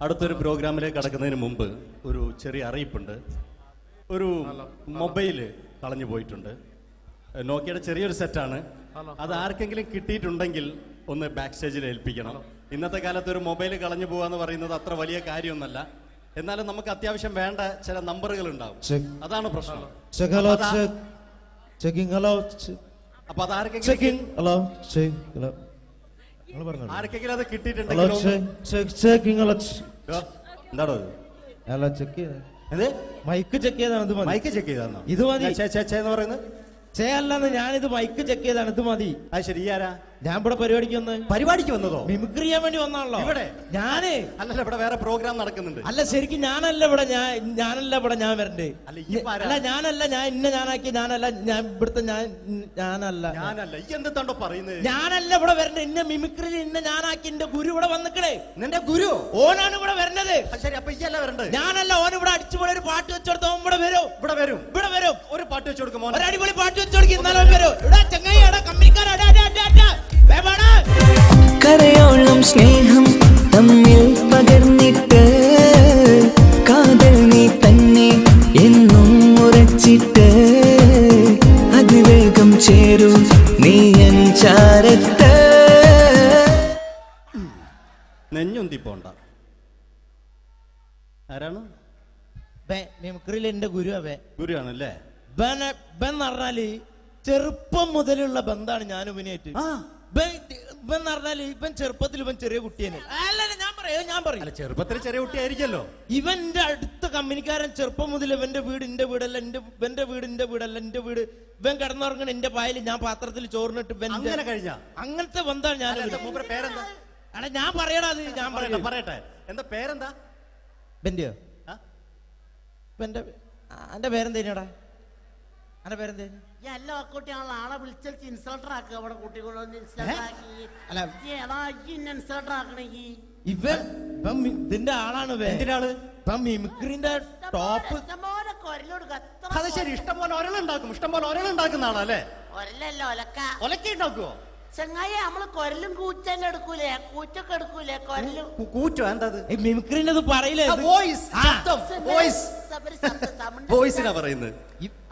അടുത്തൊരു പ്രോഗ്രാമിലേക്ക് കടക്കുന്നതിന് മുമ്പ് ഒരു ചെറിയ അറിയിപ്പുണ്ട്. ഒരു മൊബൈല് കളഞ്ഞു പോയിട്ടുണ്ട്. നോക്കിയുടെ ചെറിയൊരു സെറ്റാണ്. അത് ആർക്കെങ്കിലും കിട്ടിയിട്ടുണ്ടെങ്കിൽ ഒന്ന് ബാക്ക് സ്റ്റേജിൽ ഏൽപ്പിക്കണം. ഇന്നത്തെ കാലത്ത് ഒരു മൊബൈൽ കളഞ്ഞു പോകാന്ന് പറയുന്നത് അത്ര വലിയ കാര്യമൊന്നുമല്ല. എന്നാലും നമുക്ക് അത്യാവശ്യം വേണ്ട ചില നമ്പറുകൾ ഉണ്ടാവും. അതാണ് പ്രശ്നം. അപ്പൊ അത് ആർക്കെങ്കിലും അത് കിട്ടിയിട്ടുണ്ടെങ്കിൽ എന്താണോ മൈക്ക് ചെക്ക് ചെയ്താണ്. മൈക്ക് ചെക്ക് ചെയ്താണോ? ഇത് മതി. എന്ന് പറയുന്നത് ചെയ്യല്ലെന്ന് ഞാനിത് മൈക്ക് ചെക്ക് ചെയ്താണ്. ഇത് മതി. അത് ശരി. ആരാ? ഞാൻ ഇവിടെ പരിപാടിക്ക് വന്നതോ? മിമിക്രി ചെയ്യാൻ വേണ്ടി വന്നാണല്ലോ ഇവിടെ. ഞാന് അല്ലല്ല, ഇവിടെ വേറെ പ്രോഗ്രാം നടക്കുന്നുണ്ട്. അല്ല, ശരിക്കും ഞാനല്ല ഇവിടെ. ഞാൻ വരണ്ടേ? അല്ല, ഞാനല്ല. ഞാൻ ഇന്ന ഞാനാക്കി. ഞാനല്ല. ഞാൻ ഇവിടുത്തെ ഞാനല്ല. എന്തെന്താണ്ടോ പറയുന്നത്? ഞാനല്ല ഇവിടെ വരണ്ടേ. ഇന്ന മിമിക്രി ഇന്ന ഞാനാക്കി. എന്റെ ഗുരു ഇവിടെ വന്നിക്കണേ. നിന്റെ ഗുരു? ഓനാണ് ഇവിടെ വരണത്. ശരി, അപ്പൊ ഇയല്ല വരണ്ടേ? ഞാനല്ല. ഓൻ ഇവിടെ അടിച്ചുപോലെ ഒരു പാട്ട് വെച്ചെടുത്തോ. ഇവിടെ വരും. ഒരു പാട്ട് വെച്ചു കൊടുക്കും. ഒരു അടിപൊളി പാട്ട് വെച്ചു കൊടുക്കും. ഇന്നാലും വരും. ഇവിടെ ചങ്ങായി, കമ്പിക്കാരാ. കരയോളം സ്നേഹം തമ്മിൽ പകർന്നിട്ട് കാതൽ നീ തന്നെ എന്നും ഉറച്ചിട്ട് അതിവേഗം ചേരും നീ എൻ ചാരത്ത്. നെഞ്ഞൊന്തി പോണ്ട. ആരാണ്? മിമിക്രിയിൽ എന്റെ ഗുരുവാണല്ലേ? ബെൻ പറഞ്ഞാല് ചെറുപ്പം മുതലുള്ള ബന്ധാണ് ഞാൻ ഇവനായിട്ട്. ഇവൻ പറഞ്ഞാല് ഇവൻ ചെറുപ്പത്തിൽ ഇവൻ ചെറിയ കുട്ടിയാണ്. ഞാൻ പറയും ചെറുപ്പത്തിൽ ചെറിയ കുട്ടിയായിരിക്കല്ലോ. ഇവന്റെ അടുത്ത കമ്പനിക്കാരൻ ചെറുപ്പം മുതൽ ഇവന്റെ വീട് എന്റെ വീടല്ല, ഇവന്റെ വീട് എന്റെ വീടല്ല, എന്റെ വീട്. ഇവൻ കിടന്നുറങ്ങണ എന്റെ പായല് ഞാൻ പാത്രത്തിൽ ചോറിനിട്ട് അങ്ങനത്തെ ബന്ധാണ് ഞാൻ. അല്ല, ഞാൻ പറയടാ. അത് ഞാൻ പറയട്ടെ. എന്താ പേരെന്താ? ബെന്റെയോ? എന്റെ പേരെന്തേനാടാ? എന്റെ പേരെന്തേ? എല്ലാ കുട്ടികളെ ആളെ വിളിച്ചാൽ ഇൻസൾട്ടർ ആക്കുക. അവിടെ കുട്ടികളൊന്ന് ഇതിന്റെ ആളാണ്. മിമിക്രിന്റെ ടോപ്പ്. അത് ശരി. ഇഷ്ടംപോലെ ഒരളുണ്ടാക്കുന്ന ആളല്ലേ? ഒരലല്ലോ, ഒലക്ക ഉണ്ടാക്കുവോ? ചെങ്ങായി, നമ്മള് കൊരലും കൂറ്റന്നെ എടുക്കൂലേ? കൂറ്റൊക്കെ എടുക്കൂലേ? കൊരലും കൂറ്റോ? എന്താ മിമിക്രിന്റെ പറയില്ലേ? വോയിസിനാ പറയുന്നത്.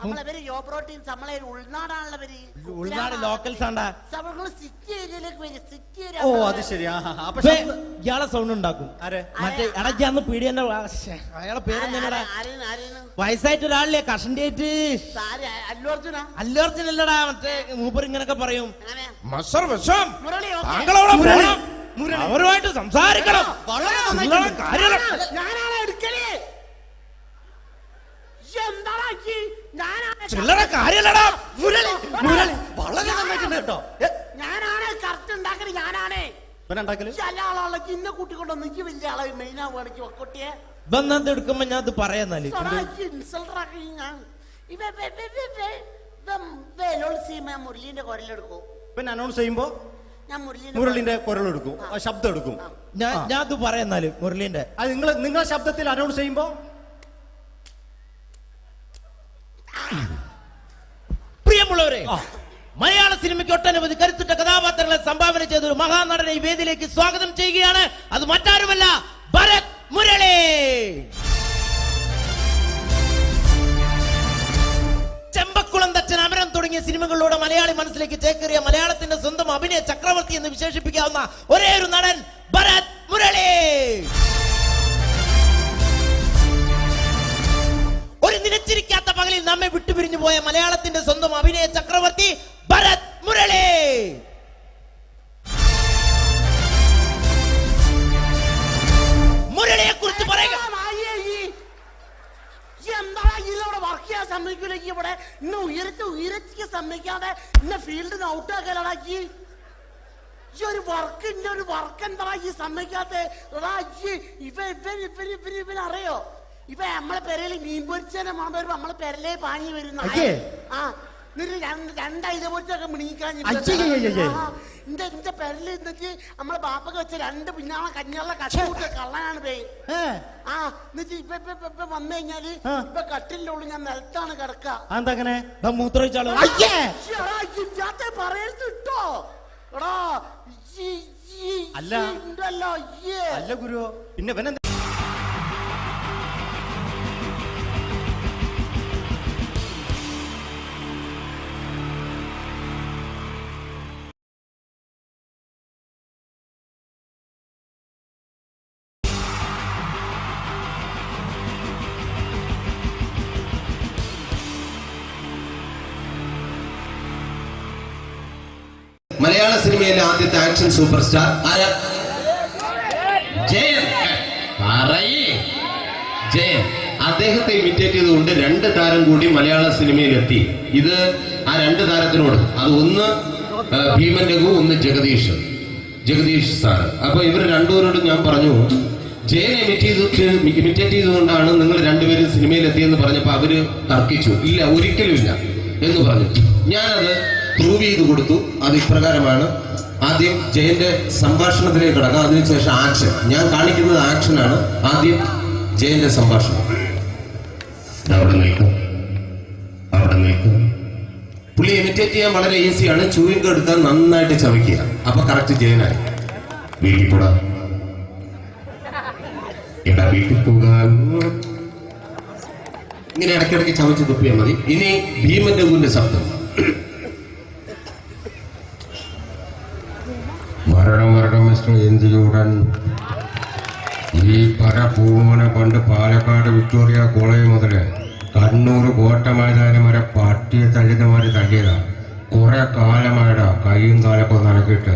നമ്മളവര് യോപ്രോട്ടീൻ നമ്മളെ ഉൾനാടാണുള്ളവര്. ഉൾനാട് ലോക്കൽസ് ആണ്ടാ. സിറ്റി ഏരിയയിലേക്ക് വരും. City area. ഓ, അത് ശരി. ഇയാളെ സൗണ്ട് ഉണ്ടാക്കും. മറ്റേ ഇടയ്ക്കാന്ന് പീഡിയന്റെ അയാളെ പേരെന്താ? വയസ്സായിട്ട് ഒരാളില്ലേ? കഷന്റെ ആയിട്ട്. അല്ലു അർജുൻ അല്ലടാ. മറ്റേ മൂപ്പർ ഇങ്ങനൊക്കെ പറയും. അവരുമായിട്ട് സംസാരിക്കണം. ചില്ലറ കാര്യല്ലടാ. ഞാനാണ് കറക്റ്റ് ഉണ്ടാക്കല്. ഞാനാണ് ഇന്ന കൂട്ടിക്കൊണ്ടൊന്നും എനിക്ക് വലിയ ആളെ മെയിൻ ആവുകയാണെങ്കിൽ ഒക്കൊട്ടിയെ എടുക്കുമ്പോ ഞാൻ അത് പറയാന്നാല് മുരളീന്റെ കുരലെടുക്കും. പിന്നെ അനൗൺസ് ചെയ്യുമ്പോ ഞാൻ മുരളിന്റെ കുരലെടുക്കും, ശബ്ദം എടുക്കും. ഞാൻ അത് പറയാന്നാല് മുരളീന്റെ അത് നിങ്ങളെ ശബ്ദത്തിൽ അനൗൺസ് ചെയ്യുമ്പോ. പ്രിയമുള്ളവരെ, മലയാള സിനിമയ്ക്ക് ഒട്ടനവധി കരുത്തുറ്റ കഥാപാത്രങ്ങളെ സംഭാവന ചെയ്ത ഒരു മഹാനടനെ ഈ വേദിയിലേക്ക് സ്വാഗതം ചെയ്യുകയാണ്. അത് മറ്റാരുമല്ല, ഭരത് മുരളി. ചെമ്പക്കുളം തച്ചൻ, അമരം തുടങ്ങിയ സിനിമകളിലൂടെ മലയാളി മനസ്സിലേക്ക് ചേക്കേറിയ മലയാളത്തിന്റെ സ്വന്തം അഭിനയ ചക്രവർത്തി എന്ന് വിശേഷിപ്പിക്കാവുന്ന ഒരേ ഒരു നടൻ ഭരത് മുരളി. ഒരു നിലച്ചിരിക്കാത്ത പകലിൽ നമ്മെ വിട്ടുപിരിഞ്ഞു പോയ മലയാളത്തിന്റെ സ്വന്തം അഭിനയ ചക്രവർത്തി ഭരത് മുരളി. മുരളിയെ കുറിച്ച് പറയുക. എന്താ ഇതിലൂടെ വർക്ക് ചെയ്യാൻ സമ്മതിക്കൂല? ഇവിടെ ഇന്ന് ഉയരത്തിക്ക് സമ്മതിക്കാതെ ഇന്ന ഫീൽഡിന് ഔട്ടാക്കലാക്കി ഈ ഒരു വർക്ക്. ഇന്ന ഒരു വർക്ക് എന്താ ഈ സമ്മതിക്കാത്ത? ഇവനറിയോ? ഇപ്പൊ നമ്മളെ പെരയില് മീൻ പൊരിച്ചതിനെ മണം വരുമ്പോ നമ്മളെ പെരലേ പാഞ്ഞു വരുന്ന രണ്ടൈതപൊരിച്ചൊക്കെ മിണിക്കാൻ എന്റെ പെരല് എന്നിട്ട് നമ്മളെ ബാപ്പൊക്കെ വെച്ച രണ്ട് പിന്നാളെ കഞ്ഞുള്ള കഷ്ട കള്ളനാണ് പേ. എന്നിട്ട് ഇപ്പൊ വന്നു കഴിഞ്ഞാല് ഇപ്പൊ കട്ടിലിന്റെ ഉള്ളിൽ ഞാൻ നിലത്താണ് കിടക്കുക. മൂത്രമൊഴിച്ചാലോ? പറയരുത് ഇട്ടോ. എടാ അല്ല ഗുരു, പിന്നെ മലയാള സിനിമയിലെ ആദ്യത്തെ ആക്ഷൻ സൂപ്പർ സ്റ്റാർ ആരാ? ജയൻ. പറയേ ജയൻ. അദ്ദേഹത്തെ ഇമിറ്റേറ്റ് ചെയ്തുകൊണ്ട് 2 താരം കൂടി മലയാള സിനിമയിലെത്തി. ഇത് ആ 2 താരത്തിനോട്, അത് ഒന്ന് ഭീമൻ രഘു, ഒന്ന് ജഗദീഷ് സാർ. അപ്പൊ ഇവർ രണ്ടുപേരോടും ഞാൻ പറഞ്ഞു, ജയനെ ഇമിറ്റേറ്റ് ചെയ്തുകൊണ്ടാണ് നിങ്ങൾ രണ്ടുപേരും സിനിമയിലെത്തിയെന്ന് പറഞ്ഞപ്പോൾ അവര് തർക്കിച്ചു. ഇല്ല, ഒരിക്കലും ഇല്ല എന്ന് പറഞ്ഞു. ഞാനത് പ്രൂവ് ചെയ്ത് കൊടുത്തു. അത് ഇപ്രകാരമാണ്. ആദ്യം ജയന്റെ സംഭാഷണത്തിലേക്ക് കടക്കാം, അതിനുശേഷം ആക്ഷൻ. ഞാൻ കാണിക്കുന്നത് ആക്ഷനാണ്. ആദ്യം ജയന്റെ സംഭാഷണം. അവിടെ നിൽക്കും. പുള്ളി ഇമിറ്റേറ്റ് ചെയ്യാൻ വളരെ ഈസിയാണ്. ചൂയിങ് എടുക്കാൻ നന്നായിട്ട് ചവയ്ക്കുക. അപ്പൊ കറക്റ്റ് ജയനായി. വീട്ടിൽ പോടാ, എടാ വീട്ടിൽ പോകാൻ. ഇങ്ങനെ ഇടയ്ക്കിടയ്ക്ക് ചവച്ച് തുപ്പിയാൽ മതി. ഇനി ഭീമൻ രഘുവിന്റെ ശബ്ദം. മരണം മിസ്റ്റർ എന്ത് ചൂടൻ. ഈ പരപൂമനെ പണ്ട് പാലക്കാട് വിക്ടോറിയ കോളേജ് മുതല് കണ്ണൂർ കോട്ട മൈതാനം വരെ പട്ടിയെ തല്ലുന്നമാര് തല്ലിയതാ. കുറെ കാലമായടാ കൈയും കാലൊക്കെ നടക്കിയിട്ട്.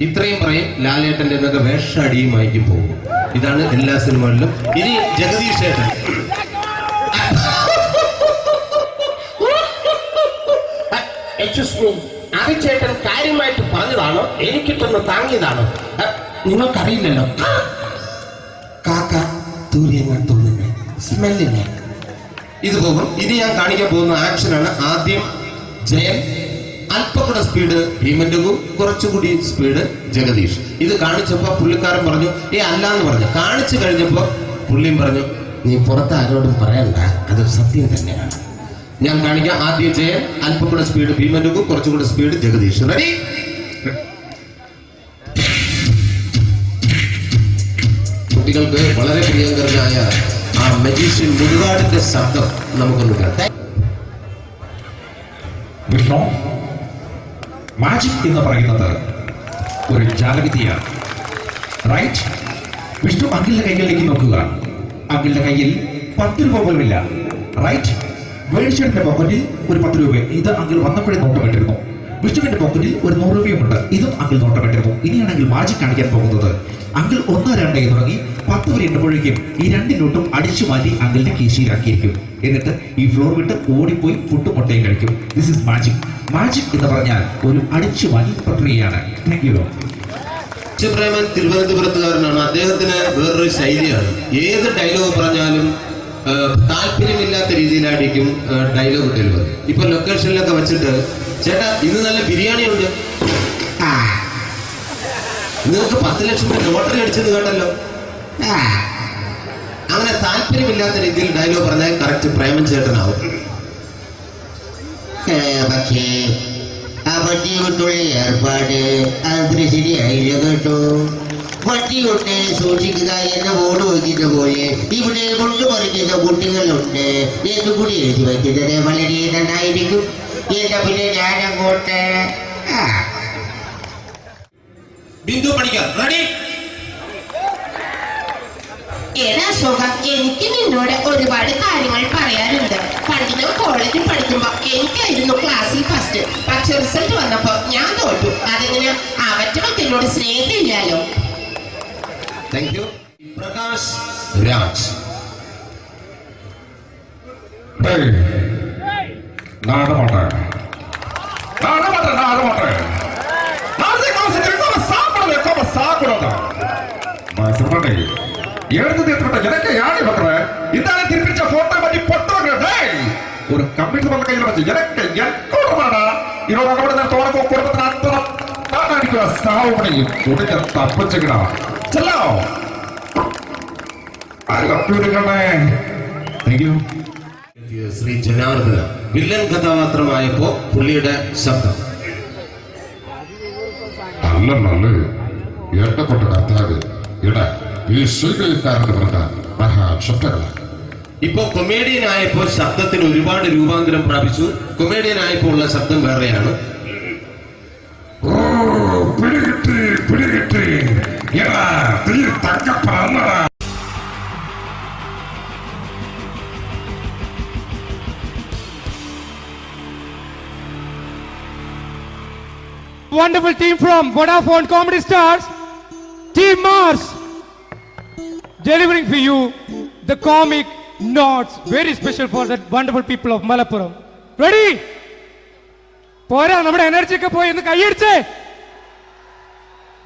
ഇത്രയും പറയും. ലാലേട്ടന്റെ എന്നൊക്കെ വേഷടിയുമായിരിക്കും പോകും. ഇതാണ് എല്ലാ സിനിമകളിലും. ഇനി ജഗദീഷ് ഏട്ടൻ. ചേട്ടൻ കാര്യമായിട്ട് പറഞ്ഞതാണോ എനിക്കിട്ടൊന്ന് താങ്ങിയതാണോ? നിങ്ങൾക്കറിയില്ലല്ലോ. കാക്ക തൂര്യങ്ങൾ തോന്നുന്നു, സ്മെല്ലിനെ. ഇത് പോകും. ഇനി ഞാൻ കാണിക്കാൻ പോകുന്ന ആക്ഷനാണ്. ആദ്യം ജയൻ, അല്പം കൂടെ സ്പീഡ് ഭീമൻ രഘു, കുറച്ചുകൂടി സ്പീഡ് ജഗദീഷ്. ഇത് കാണിച്ചപ്പോ പുള്ളിക്കാരൻ പറഞ്ഞു അല്ലാന്ന് പറഞ്ഞു. കാണിച്ചു കഴിഞ്ഞപ്പോ പുള്ളിയും പറഞ്ഞു നീ പുറത്ത് ആരോടും പറയണ്ട, അത് സത്യം തന്നെയാണ്. ഞാൻ കാണിക്കാം. ആദ്യം ജയൻ, അല്പം കൂടെ സ്പീഡ് ഭീമൻ രഘു, കുറച്ചുകൂടെ സ്പീഡ് ജഗദീഷ്. റെഡി? കുട്ടികൾക്ക് വളരെ പ്രിയങ്കരനായ ആ മജീഷ്യൻ മുരുകാടിന്റെ ശബ്ദം നമുക്കൊന്ന് കേൾക്കാം. വിഷ്ണു, മാജിക് എന്ന് പറയുന്നത് ഒരു ജാലവിദ്യയാണ്, റൈറ്റ്? വിഷ്ണു അങ്കിളിന്റെ കൈകളിലേക്ക് നോക്കുക. അങ്കിളിന്റെ കയ്യിൽ 10 രൂപ പോലുമില്ല, റൈറ്റ്? വേണിച്ചേട്ടന്റെ പോക്കറ്റിൽ ഒരു 10 രൂപ. ഇത് അങ്കിൾ വന്നപ്പോഴേ നോട്ടമിട്ടിരുന്നു. വിഷ്ണുവിന്റെ പോക്കറ്റിൽ ഒരു 100 രൂപയുമുണ്ട്. ഇതും അങ്കിൾ നോട്ടമിട്ടിരുന്നു. ഇനിയാണെങ്കിൽ മാജിക് കാണിക്കാൻ പോകുന്നത്. അങ്കിൾ 1, 2 എന്ന് തുടങ്ങി 10 വരെ എണ്ണുമ്പോഴേക്കും ഈ 2 നോട്ടും അടിച്ചു മാറ്റി അങ്കിളിന്റെ കീശയിലാക്കിയിരിക്കും. എന്നിട്ട് ഈ ഫ്ലോർ വിട്ട് ഓടിപ്പോയി പുട്ടും മുട്ടയും കഴിക്കും. This is magic. മാജിക് എന്ന് പറഞ്ഞാൽ ഒരു അടിച്ചു മാറ്റി പ്രക്രിയയാണ്. Thank you. പ്രേമൻ തിരുവനന്തപുരത്തുകാരനാണ്. അദ്ദേഹത്തിന് വേറൊരു ശൈലിയാണ്. ഏത് ഡയലോഗ് പറഞ്ഞാലും താല്പര്യമില്ലാത്ത രീതിയിലായിരിക്കും ഡയലോഗ് ഡെലിവറി. ഇപ്പൊ ലൊക്കേഷനിലൊക്കെ വെച്ചിട്ട് ചേട്ടാ ഇന്ന് നല്ല ബിരിയാണി ഉണ്ട്, നിങ്ങൾക്ക് 10 ലക്ഷം രൂപ ലോട്ടറി അടിച്ചത് കേട്ടല്ലോ. അങ്ങനെ താല്പര്യമില്ലാത്ത രീതിയിൽ ഡയലോഗ് പറഞ്ഞാൽ കറക്റ്റ് പ്രേമൻ ചേട്ടനാവും. പക്ഷേ ആ വട്ടികൊണ്ടുള്ള ഏർപ്പാട് അത്ര ശരിയായില്ല കേട്ടോ. വട്ടികൊണ്ട് സൂക്ഷിക്കുക എന്ന ബോർഡ് വയ്ക്കുന്ന പോലെ ഇവിടെ കൊണ്ടുപറിക്കുന്ന കുട്ടികളുണ്ട് എന്ന് കൂടി എഴുതി വയ്ക്കുന്നത് വളരെ നന്നായിരിക്കും. എന്നാ പിന്നെ ഞാനങ്ങോട്ട് ബിന്ദു പഠിക്കാം. റെഡി? ഏതാ സുഖം. എനിക്ക് നിന്നോട് ഒരുപാട് കാര്യങ്ങൾ പറയാനുണ്ട്. പണ്ട് ഞാൻ കോളേജിൽ പഠിക്കുമ്പോ എനിക്കായിരുന്നു ക്ലാസ്സിൽ ഫസ്റ്റ്. പക്ഷെ റിസൾട്ട് വന്നപ്പോ ഞാൻ തോറ്റു. അതെങ്ങനെ അവറ്റകൾക്ക് എന്നോട് സ്നേഹമില്ലല്ലോ. Thank you. പ്രകാശ് രാജ്. ஒரு கம்ப்யூட்டர் பண்ண கையில் வச்சு எனக்கு என்கூடமாடா இதோட குடும்பத்தின் அத்தனை நான் அடிக்கிற சாவு முடியும் துணிக்க தப்பிச்சுக்கடா ചെല്ലോ. ശ്രീ ജനാർദ്ദന വില്ലൻ കഥാപാത്രമായപ്പോ പുള്ളിയുടെ ശബ്ദം. നല്ല എണ്ണപ്പെട്ട കർത്താവ് ഇട ഈ സ്വീകരിക്കാരന്റെ പ്രധാന മഹാശബ്ദങ്ങളാണ്. ഇപ്പൊ കൊമേഡിയൻ ആയപ്പോ ശബ്ദത്തിന് ഒരുപാട് രൂപാന്തരം പ്രാപിച്ചു. കൊമേഡിയൻ ആയപ്പോ ഉള്ള ശബ്ദം വേറെയാണ്. ഓ പിടികിട്ടി തങ്കപ്പറന്നടാ. wonderful team from Vodafone Comedy Stars, Team Mars, delivering for you the comic notes, very special for the wonderful people of Malappuram. Ready? പോരാ, നമ്മുടെ എനർജി ഒക്കെ പോയി ഒന്ന് കൈയടിച്ചേ.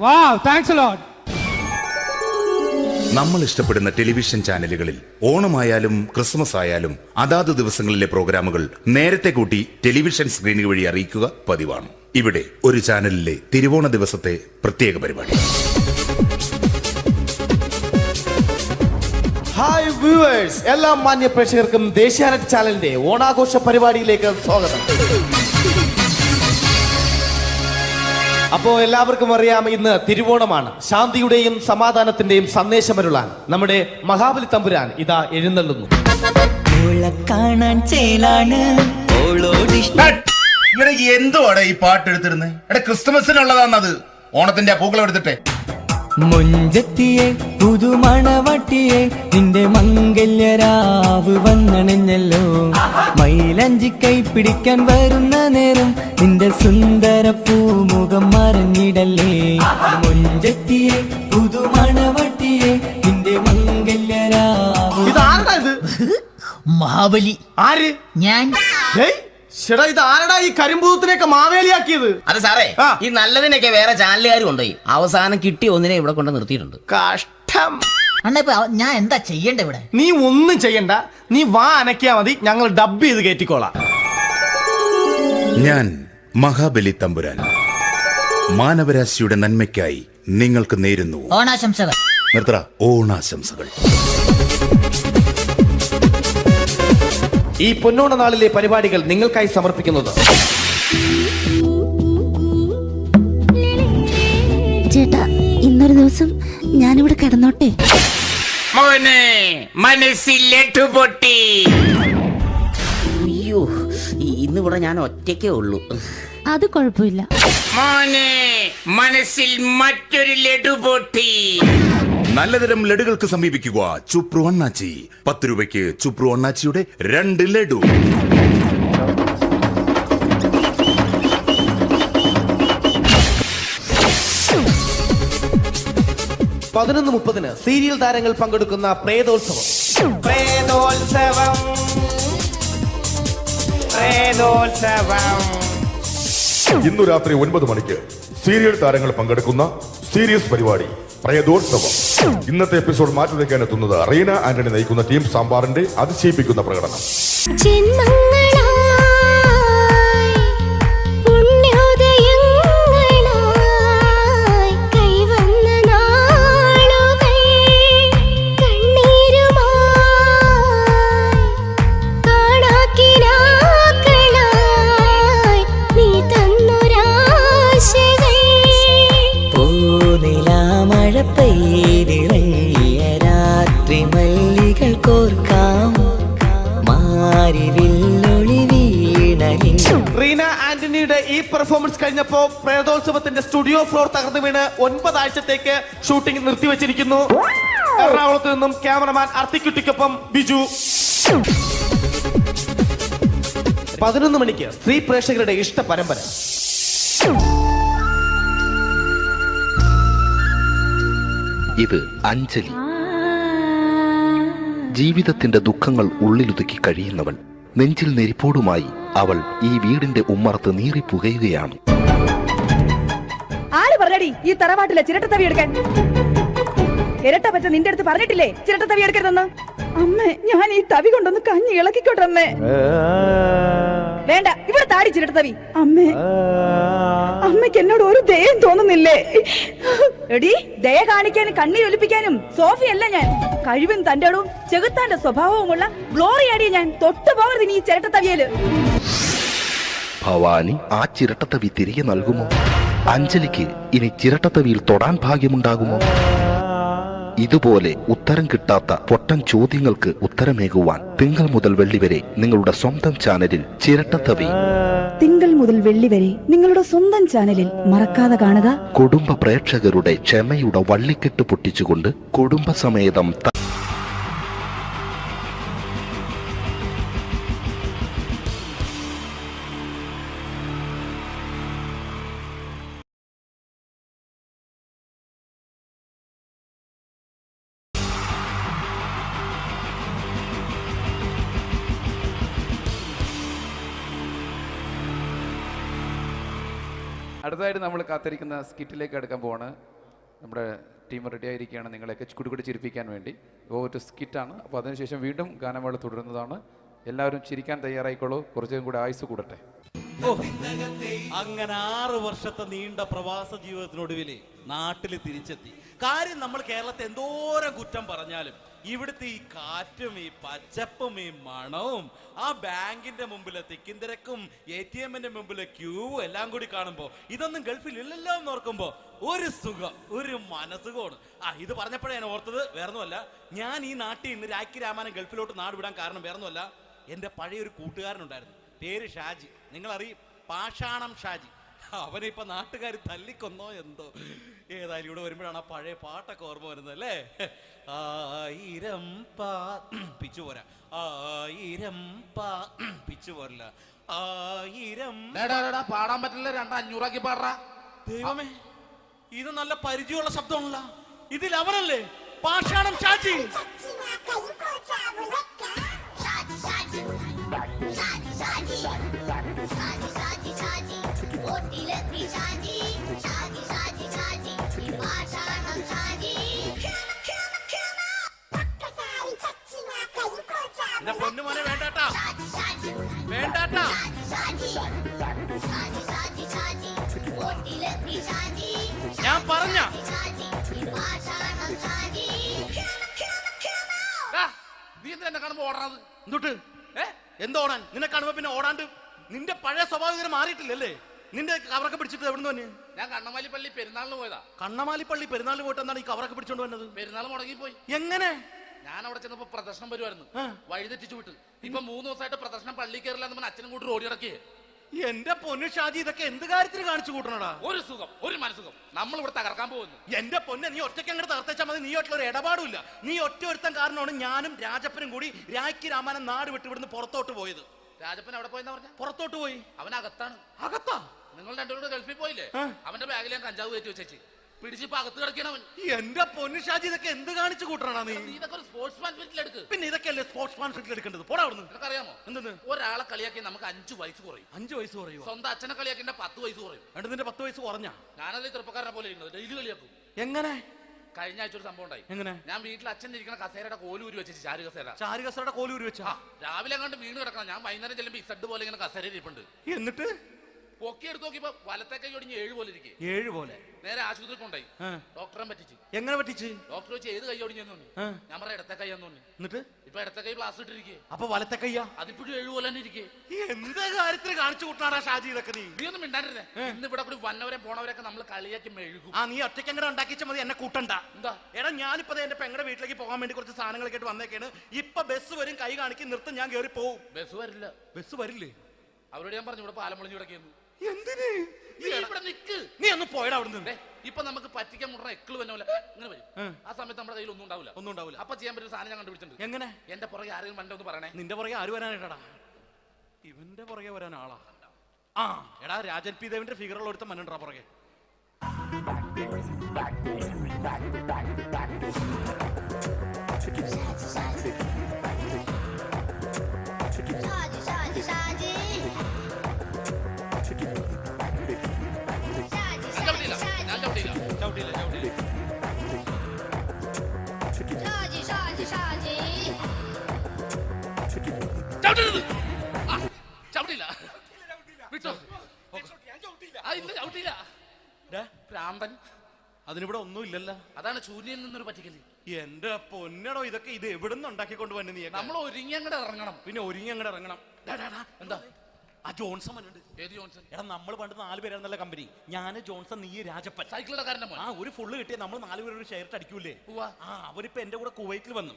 Wow, thanks a lot. നമ്മൾ ഇഷ്ടപ്പെടുന്ന ടെലിവിഷൻ ചാനലുകളിൽ ഓണമായാലും ക്രിസ്മസ് ആയാലും അതാത് ദിവസങ്ങളിലെ പ്രോഗ്രാമുകൾ നേരത്തെ കൂട്ടി ടെലിവിഷൻ സ്ക്രീനുകൾ വഴി അറിയിക്കുക പതിവാണ്. ഇവിടെ ഒരു ചാനലിലെ തിരുവോണ ദിവസത്തെ പ്രത്യേക പരിപാടി. ഹായ് വ്യൂവേഴ്സ്, എല്ലാ മാന്യ പ്രേക്ഷകർക്കും ദേശീയാനെറ്റ് ചാനലിന്റെ ഓണാഘോഷ പരിപാടിയിലേക്ക് സ്വാഗതം. അപ്പോ എല്ലാവർക്കും അറിയാം, ഇന്ന് തിരുവോണമാണ്. ശാന്തിയുടെയും സമാധാനത്തിന്റെയും സന്ദേശമരുളാൻ നമ്മുടെ മഹാബലി തമ്പുരാൻ ഇതാ എഴുന്നള്ളുന്നു. കാണാൻ ചേലാണ് എന്തുവാടെ ഈ പാട്ട് എടുത്തിരുന്നത്? എടാ, ക്രിസ്മസിനുള്ളതാണത്. ഓണത്തിന്റെ പൂക്കളം എടുത്തിട്ടെ. മുഞ്ചത്തിയെ പുതുമണവട്ടിയെ നിന്റെ മംഗല്യരാവ് വന്നണഞ്ഞല്ലോ. മൈലഞ്ചി കൈ പിടിക്കാൻ വരുന്ന നേരം നിന്റെ സുന്ദര പൂമുഖം മറഞ്ഞിടല്ലേ. മുഞ്ചത്തിയെ പുതുമണവട്ടിയെ നിന്റെ മംഗല്യരാവ്. ഇതാരടാ ഇത്? മഹാബലി. ആര്? ഞാൻ. ചേട്ടാ, ഇത് ആരടാ ഈ കരിമ്പൂത്തിനെയൊക്കെ മാവേലിയാക്കിയത്? അത് സാറേ, ഈ നല്ലതിനൊക്കെ വേറെ ചാനലുകാർ കൊണ്ടുപോയി അവസാനം കിട്ടി ഒന്നിനെ ഇവിടെ കൊണ്ട് നിർത്തിയിട്ടുണ്ട്. കഷ്ടം. അണ്ണാ ഞാൻ എന്താ ചെയ്യണ്ടേ ഇവിടെ? നീ ഒന്നും ചെയ്യണ്ട, നീ വാ അനക്കിയാ മതി, ഞങ്ങൾ ഡബ് ചെയ്ത് കയറ്റിക്കോളാം. ഞാൻ മഹാബലി തമ്പുരാൻ മാനവരാശിയുടെ നന്മയ്ക്കായി നിങ്ങൾക്ക് നേരുന്നു ഓണാശംസകൾ. നിർത്തറ ഓണാശംസകൾ. ഈ പൊന്നോണ നാളിലെ പരിപാടികൾ നിങ്ങൾക്കായി സമർപ്പിക്കുന്നത് ചേട്ടാ, ഇന്നൊരു ദിവസം ഞാനിവിടെ കിടന്നോട്ടെ. മനസ്സിലെട്ടു പൊട്ടി. അയ്യോ, ഇന്നിവിടെ ഞാൻ ഒറ്റയ്ക്കേ ഉള്ളൂ. അത് കുഴപ്പമില്ല. മനസ്സിൽ മറ്റൊരു ലഡു പൊട്ടി. നല്ലതരം ലഡുകൾക്ക് സമീപിക്കുക ചുപ്രു അണ്ണാച്ചി. 10 രൂപയ്ക്ക് ചുപ്രു അണ്ണാച്ചിയുടെ 2 ലഡു. (11:30) സീരിയൽ താരങ്ങൾ പങ്കെടുക്കുന്ന പ്രേതോത്സവം. ഇന്നു രാത്രി 9 മണിക്ക് സീരിയൽ താരങ്ങൾ പങ്കെടുക്കുന്ന സീരിയസ് പരിപാടി പ്രേതോത്സവം. ഇന്നത്തെ എപ്പിസോഡ് മാറ്റിവെക്കാൻ എത്തുന്നത് റീന ആന്റണി നയിക്കുന്ന ടീം സാമ്പാറിന്റെ അതിശയിപ്പിക്കുന്ന പ്രകടനം. രാത്രി മല്ലികൾ കോർക്കാം റീന ആന്റണിയുടെ ഈ പെർഫോമൻസ് കഴിഞ്ഞപ്പോ പ്രേതോത്സവത്തിന്റെ സ്റ്റുഡിയോ ഫ്ലോർ തകർന്നു വീണ് 9 ആഴ്ചത്തേക്ക് ഷൂട്ടിംഗ് നിർത്തിവെച്ചിരിക്കുന്നു. എറണാകുളത്ത് നിന്നും ക്യാമറമാൻ അർത്തിക്കുട്ടിക്കൊപ്പം ബിജു. 11 മണിക്ക് സ്ത്രീ പ്രേക്ഷകരുടെ ഇഷ്ട പരമ്പര. ഇത് അഞ്ജലി. ജീവിതത്തിന്റെ ദുഃഖങ്ങൾ ഉള്ളിലൊതുക്കി കഴിയുന്നവൾ. നെഞ്ചിൽ നെരിപ്പോടുമായി അവൾ ഈ വീടിന്റെ ഉമ്മറത്ത് നീറിപ്പുകയുകയാണ്. ആര് പറഞ്ഞടി ഈ തറവാട്ടിലെ ചിരട്ട തവി എടുക്കാൻ? ഇരട്ട പറ്റ നിന്റെ അടുത്ത് പറഞ്ഞിട്ടില്ലേ ചിരട്ട തവി എടുക്കരുതെന്ന്? അമ്മേ, ഞാൻ ഈ തവി കൊണ്ടൊന്ന് കഞ്ഞി ഇളക്കിക്കോട്ടെ അമ്മേ. വേണ്ട, ഇവിടെ താടി ചിരട്ട തവി. അമ്മേ, അമ്മയ്ക്ക് എന്നോട് ഒരു ദയം തോന്നുന്നില്ലേ? എടി, ദയ കാണിക്കാനും കണ്ണി ഒലിപ്പിക്കാനും സോഫിയല്ല ഞാൻ. കഴിവും തന്റെടും ചെകുത്താന്റെ സ്വഭാവവുമുള്ള ഗ്ലോറിയാടിയ ഞാൻ. തൊട്ടു പോകരുത് നീ ചിരട്ട തവിയല്. ഭവാനി ആ ചിരട്ടത്തവി തിരികെ നൽകുമോ? അഞ്ജലിക്ക് ഇനി ചിരട്ടത്തവിയിൽ തൊടാൻ ഭാഗ്യമുണ്ടാകുമോ? ഇതുപോലെ ഉത്തരം കിട്ടാത്ത പൊട്ടൻ ചോദ്യങ്ങൾക്ക് ഉത്തരമേകുവാൻ തിങ്കൾ മുതൽ വെള്ളി വരെ നിങ്ങളുടെ സ്വന്തം ചാനലിൽ ചിരട്ടത്തവി. തിങ്കൾ മുതൽ വെള്ളി വരെ നിങ്ങളുടെ സ്വന്തം ചാനലിൽ മറക്കാതെ കാണുക. കുടുംബ പ്രേക്ഷകരുടെ ക്ഷമയുടെ വള്ളിക്കെട്ട് പൊട്ടിച്ചുകൊണ്ട് കുടുംബസമേതം അടുത്തതായിട്ട് നമ്മൾ കാത്തിരിക്കുന്ന സ്കിറ്റിലേക്ക് അടുക്കാൻ പോവാണ്. നമ്മുടെ ടീം റെഡി ആയിരിക്കുകയാണ് നിങ്ങളെയൊക്കെ കുടുകുടി ചിരിപ്പിക്കാൻ വേണ്ടി. ഒരു സ്കിറ്റാണ്. അപ്പോൾ അതിനുശേഷം വീണ്ടും ഗാനമേള തുടരുന്നതാണ്. എല്ലാവരും ചിരിക്കാൻ തയ്യാറായിക്കോളൂ. കുറച്ചും കൂടെ ആയുസ് കൂടട്ടെ. അങ്ങനെ 6 വർഷത്തെ നീണ്ട പ്രവാസ ജീവിതത്തിനൊടുവിൽ നാട്ടിൽ തിരിച്ചെത്തി. കാര്യം നമ്മൾ കേരളത്തെ എന്തോരം കുറ്റം പറഞ്ഞാലും ഇവിടുത്തെ ഈ കാറ്റും ഈ പച്ചപ്പും ഈ മണവും ആ ബാങ്കിന്റെ മുമ്പിലെ തിക്കും തിരക്കും ATM-ന്റെ മുമ്പിലെ ക്യൂവും എല്ലാം കൂടി കാണുമ്പോൾ ഇതൊന്നും ഗൾഫിൽ ഇല്ലല്ലോ എന്ന് ഓർക്കുമ്പോ ഒരു സുഖം, ഒരു മനസുഖമാണ്. ഇത് പറഞ്ഞപ്പോഴേ ഞാൻ ഓർത്തത് വേറൊന്നുമല്ല, ഞാൻ ഈ നാട്ടിൽ നിന്ന് രാഖി രാമാനം ഗൾഫിലോട്ട് നാട് വിടാൻ കാരണം വേറൊന്നുമല്ല, എൻ്റെ പഴയൊരു കൂട്ടുകാരനുണ്ടായിരുന്നു, പേര് ഷാജി. നിങ്ങളറിയും, പാഷാണം ഷാജി. അവനിപ്പോ നാട്ടുകാർ തല്ലിക്കൊന്നോ എന്തോ. ഏതായാലും ഇവിടെ വരുമ്പോഴാണ് ആ പഴയ പാട്ടൊക്കെ ഓർമ്മ വരുന്നത് അല്ലേ. 1000 പിച്ചു പോരാ, 1000 പിച്ചു പോരല്ല, 1000 പാടാൻ പറ്റില്ല, 200 പാടാ. ദൈവമേ, ഇത് നല്ല പരിചയമുള്ള ശബ്ദമാണല്ലോ. ഇതിൽ അവനല്ലേ പാഷാണം ഷാജി? എന്റെ പൊന്നുമോനെ വേണ്ടാട്ടാ, വേണ്ടാട്ടാ. ഞാൻ പറഞ്ഞ നീ എന്തിനാ കാണുമ്പോ ഓടാത്? എന്തൊട്ട് എന്തോടാൻ? നിന്നെ കാണുമ്പോ പിന്നെ ഓടാണ്ട് നിന്റെ പഴയ സ്വഭാവം ഇങ്ങനെ മാറിയിട്ടില്ലല്ലേ? നിന്റെ കവറൊക്കെ പിടിച്ചിട്ട് എവിടുന്ന് തന്നെ? ഞാൻ കണ്ണമാലിപ്പള്ളി പെരുന്നാളിന് പോയതാ. കണ്ണമാലിപ്പള്ളി പെരുന്നാളിന് പോയിട്ട് എന്താണ് ഈ കവറൊക്കെ പിടിച്ചോണ്ട് വന്നത്? പെരുന്നാൾ മുടങ്ങിപ്പോയി. എങ്ങനെ? ഞാൻ അവിടെ ചെന്നപ്പോ പ്രദർശനം വരുമായിരുന്നു, വഴിതെറ്റിച്ചു വിട്ടു. ഇപ്പൊ 3 ദിവസമായിട്ട് പ്രദർശനം പള്ളി കയറില്ല എന്ന് അച്ഛനും കൂട്ടി ഓടി ഇറക്കിയേ. എന്റെ പൊന്നു ഷാജി, ഇതൊക്കെ എന്ത് കാര്യത്തിന് കാണിച്ചു കൂട്ടണടാ? ഒരു സുഖം, ഒരു മനസുഖം. നമ്മൾ ഇവിടെ തകർക്കാൻ പോകുന്നു. എന്റെ പൊന്നെ, നീ ഒറ്റയ്ക്ക് അങ്ങോട്ട് തകർത്തേച്ചാൽ മതി. നീ ഒറ്റ ഒരു ഇടപാടുമില്ല. നീ ഒറ്റ ഒരുത്തൻ കാരണമാണ് ഞാനും രാജപ്പനും കൂടി രാഖി രാമാനം നാട് വിട്ട് ഇവിടുന്ന് പുറത്തോട്ട് പോയത്. രാജപ്പൻ എവിടെ പോയെന്നാ പറഞ്ഞ? പുറത്തോട്ട് പോയി. അവനകത്താണ്. അകത്താ? നിങ്ങൾ രണ്ടുപേരും ഗൾഫിൽ പോയില്ലേ? അവന്റെ ബാഗിൽ ഞാൻ കഞ്ചാവ് കയറ്റി വെച്ചേച്ച് പിടിച്ചിപ്പോ അകത്ത് കിടക്കണവൻ. എന്റെ പൊന്നു ഷാജി, ഇതൊക്കെ എന്ത് കാണിച്ചു കൂട്ടണ നീ? ഇതൊക്കെ ഒരു സ്പോർട്സ്മാൻ ഫീൽഡിൽ എടുക്ക്. പിന്നെ ഇതൊക്കെയല്ലേ സ്പോർട്സ്മാൻ ഫീൽഡിൽ എടുക്കേണ്ടത്? പോടാ അവിടുന്ന്. നിനക്കറിയാമോ എന്തെന്ന്? ഒരാളെ കളിയാക്കി നമുക്ക് 5 വയസ്സ് കുറയും. 5 വയസ്സ് കുറയും? സ്വന്തം അച്ഛനെ കളിയാക്കി 10 വയസ്സ് കുറയും. നിന്റെ 10 വയസ്സ് കുറഞ്ഞാ? ഞാനത് ചെറുപ്പക്കാരനെ പോലെ ഇരുന്നത്, ഡെയിലി കളിയാക്കും. എങ്ങനെ? കഴിഞ്ഞ ആഴ്ച ഒരു സംഭവം ഉണ്ടായി. എങ്ങനെ? ഞാൻ വീട്ടിൽ അച്ഛൻ ഇരിക്കുന്ന കസേരയുടെ കോലൂരി വെച്ചു. ചാരു കസേരയുടെ കോലൂരി വെച്ചാ? രാവിലെ അങ്ങോട്ട് വീണ് കിടക്കണം. ഞാൻ വൈകുന്നേരം ചെല്ലുമ്പോ ഇസഡ് പോലെ ഇങ്ങനെ കസേര ഇരിപ്പുണ്ട്. എന്നിട്ട് പൊക്കി എടുത്ത് നോക്കിയപ്പോ വലത്തെ കൈ ഒടിഞ്ഞ് 7 പോലെ ഇരിക്കും. 7 പോലെ? നേരെ ആശുപത്രി കൊണ്ടായി. ഡോക്ടറെ പറ്റിച്ചു. എങ്ങനെ പറ്റിച്ച്? ഡോക്ടർ വെച്ച് ഏത് കൈ ഒടിഞ്ഞെന്ന് പറഞ്ഞു. ഞാൻ പറഞ്ഞ ഇടത്തെ കൈയാന്ന് പറഞ്ഞു. എന്നിട്ട് ഇപ്പൊ ഇടത്തെ കൈ പ്ലാസ്റ്റർ ഇട്ടിരിക്കേ. അപ്പൊ വലത്തെ കൈയാ? അതിപ്പോഴും 7 പോലെ തന്നെ ഇരിക്കേ. എന്ത് കാര്യത്തിന് കാണിച്ചു കൂട്ടാടാ ഷാജി ഇതൊക്കെ? നീ ഒന്നും മിണ്ടാണ്ടിരുന്നേ. ഇന്ന് ഇവിടെ കൂടി വന്നവരെ പോണവരൊക്കെ നമ്മൾ കളിയാക്കി മെഴുകും. നീ ഒറ്റയ്ക്ക് അങ്ങനെ ഉണ്ടാക്കിച്ച മതി, എന്നെ കൂട്ടണ്ട. എന്താ? എടാ, ഞാനിപ്പോ എന്റെ പെങ്ങളുടെ വീട്ടിലേക്ക് പോകാൻ വേണ്ടി കുറച്ച് സാധനങ്ങളൊക്കെ ആയിട്ട് വന്നേക്കാണ്. ഇപ്പൊ ബസ് വരും, കൈ കാണിക്കും, നിർത്തും, ഞാൻ കയറി പോവും. ബസ് വരില്ല. ബസ് വരില്ലേ? അവരോട് ഞാൻ പറഞ്ഞു ഇവിടെ പാലം പൊളിഞ്ഞു കിടക്കുന്നു. എന്തിന്? ഇവിടെ നിക്ക്. നീ ഒന്ന് പോയടാ അവിടുന്ന്. ഇപ്പൊ നമുക്ക് പറ്റിക്കാൻ മുട എക്കള് വന്ന പോലെ ഇങ്ങനെ വരും. ആ സമയത്ത് നമ്മുടെ കയ്യിൽ ഒന്നും ഉണ്ടാവില്ല. അപ്പൊ ചെയ്യാൻ പറ്റുന്ന സാധനം ഞാൻ കണ്ടുപിടിച്ചിട്ടുണ്ട്. എങ്ങനെ? എന്റെ പുറകെ ആരെങ്കിലും വണ്ടി ഒന്ന് പറയണേ. നിന്റെ പുറകെ ആര് വരാനായിട്ടാ? ഇവന്റെ പുറകെ വരാൻ ആളാ? എടാ, രാജൻ പി ദേവിന്റെ ഫിഗറുള്ള ഒരുത്തം മനുണ്ടാ പുറകെ. അതിനിവിടെ ഒന്നും ഇല്ലല്ലോ. അതാണ് ചൂര്യയിൽ നിന്നൊരു പറ്റിക്കല്. എന്റെ പൊന്നടോ, ഇതൊക്കെ ഇത് എവിടുന്ന് ഉണ്ടാക്കിക്കൊണ്ട് വന്നു നീ? നമ്മൾ ഒരുങ്ങി അങ്ങോട്ട് ഇറങ്ങണം. പിന്നെ ഒരുങ്ങി അങ്ങോട്ട് ഇറങ്ങണം. എന്താ? ആ ജോൺസൺ വന്നിട്ടുണ്ട്. ഏത് ജോൺസൺ? എടാ, നമ്മൾ പണ്ട് 4 പേരായിരുന്നല്ല കമ്പനി. ഞാൻ, ജോൺസൺ, നീ, രാജപ്പൻ. സൈക്കിളുടെ കാരന്റെ മോൻ. ഒരു ഫുള്ള് കിട്ടിയ നമ്മൾ 4 പേര് ഒരു ഷെയർ അടിക്കൂലേ? അവനിപ്പോ എന്റെ കൂടെ കുവൈറ്റിൽ വന്നു.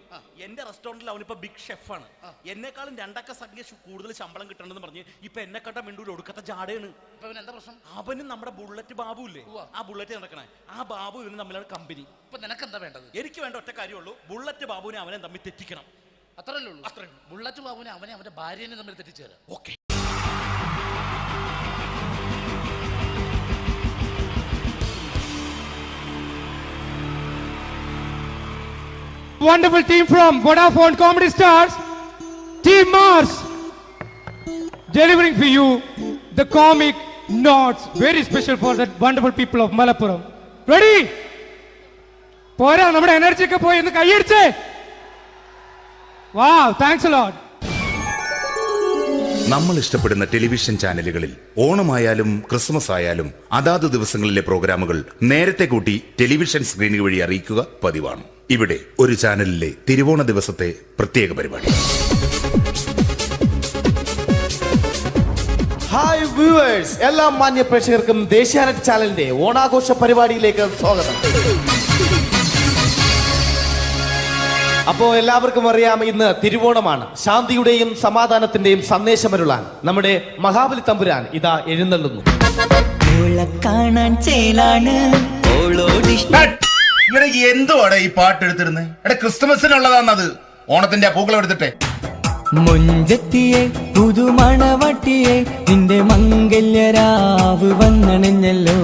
എന്റെ റെസ്റ്റോറന്റിൽ അവനിപ്പോ ബിഗ് ഷെഫാണ്. എന്നെക്കാളും 2 അക്ക സംഖ്യ കൂടുതൽ ശമ്പളം കിട്ടണമെന്ന് പറഞ്ഞ് ഇപ്പൊ എന്നെ കണ്ട മിണ്ടൂര് ഒടുക്കത്തെ ജാടയാണ്. എന്താ പ്രശ്നം? അവനും നമ്മുടെ ബുള്ളറ്റ് ബാബു ഇല്ലേ, ആ ബുള്ളറ്റ് നടക്കണേ, ആ ബാബു ഇവനും തമ്മിലാണ് കമ്പനി. ഇപ്പൊ നിനക്ക് എന്താ വേണ്ടത്? എനിക്ക് വേണ്ട ഒറ്റ കാര്യമുള്ളൂ, ബുള്ളറ്റ് ബാബുവിനെ അവനെ തമ്മിൽ തെറ്റിക്കണം. അത്രയല്ലേ ഉള്ളൂ? അത്രയും. ബുള്ളറ്റ് ബാബുവിനെ അവന്റെ ഭാര്യനെ തമ്മിൽ തെറ്റിച്ചേരാം. Okay. Wonderful team from Vodafone Comedy Stars, Team Mars, delivering for you the comic notes very special for that wonderful people of Malappuram. Ready? പോരാ, നമ്മുടെ എനർജി ഒക്കെ പോയി ഒന്ന് കൈയടിച്ചേ. Wow, thanks a lot. നമ്മൾ ഇഷ്ടപ്പെടുന്ന ടെലിവിഷൻ ചാനലുകളിൽ ഓണമായാലും ക്രിസ്മസ് ആയാലും അതാത് ദിവസങ്ങളിലെ പ്രോഗ്രാമുകൾ നേരത്തെ കൂട്ടി ടെലിവിഷൻ സ്ക്രീനുകൾ വഴി അറിയിക്കുക പതിവാണ്. ഇവിടെ ഒരു ചാനലിലെ തിരുവോണ ദിവസത്തെ പ്രത്യേക പരിപാടി. ഹായ് വ്യൂവേഴ്സ്, എല്ലാ മാന്യ പ്രേക്ഷകർക്കും ദേശീയാനെറ്റ് ചാനലിന്റെ ഓണാഘോഷ പരിപാടിയിലേക്ക് സ്വാഗതം. അപ്പോ എല്ലാവർക്കും അറിയാം, ഇന്ന് തിരുവോണമാണ്. ശാന്തിയുടെയും സമാധാനത്തിന്റെയും സന്ദേശമരുളാൻ നമ്മുടെ മഹാബലി തമ്പുരാൻ ഇതാ എഴുന്നള്ളുന്നു. എന്തുവാടെ ഈ പാട്ട് എടുത്തിരുന്നത്? എടാ, ക്രിസ്തുമസിനുള്ളതാണത്. ഓണത്തിന്റെ പൂക്കളം എടുത്തിട്ടെ. മുഞ്ചത്തിയെ പുതുമണവട്ടിയെ നിന്റെ മംഗല്യരാവ് വന്നണഞ്ഞല്ലോ.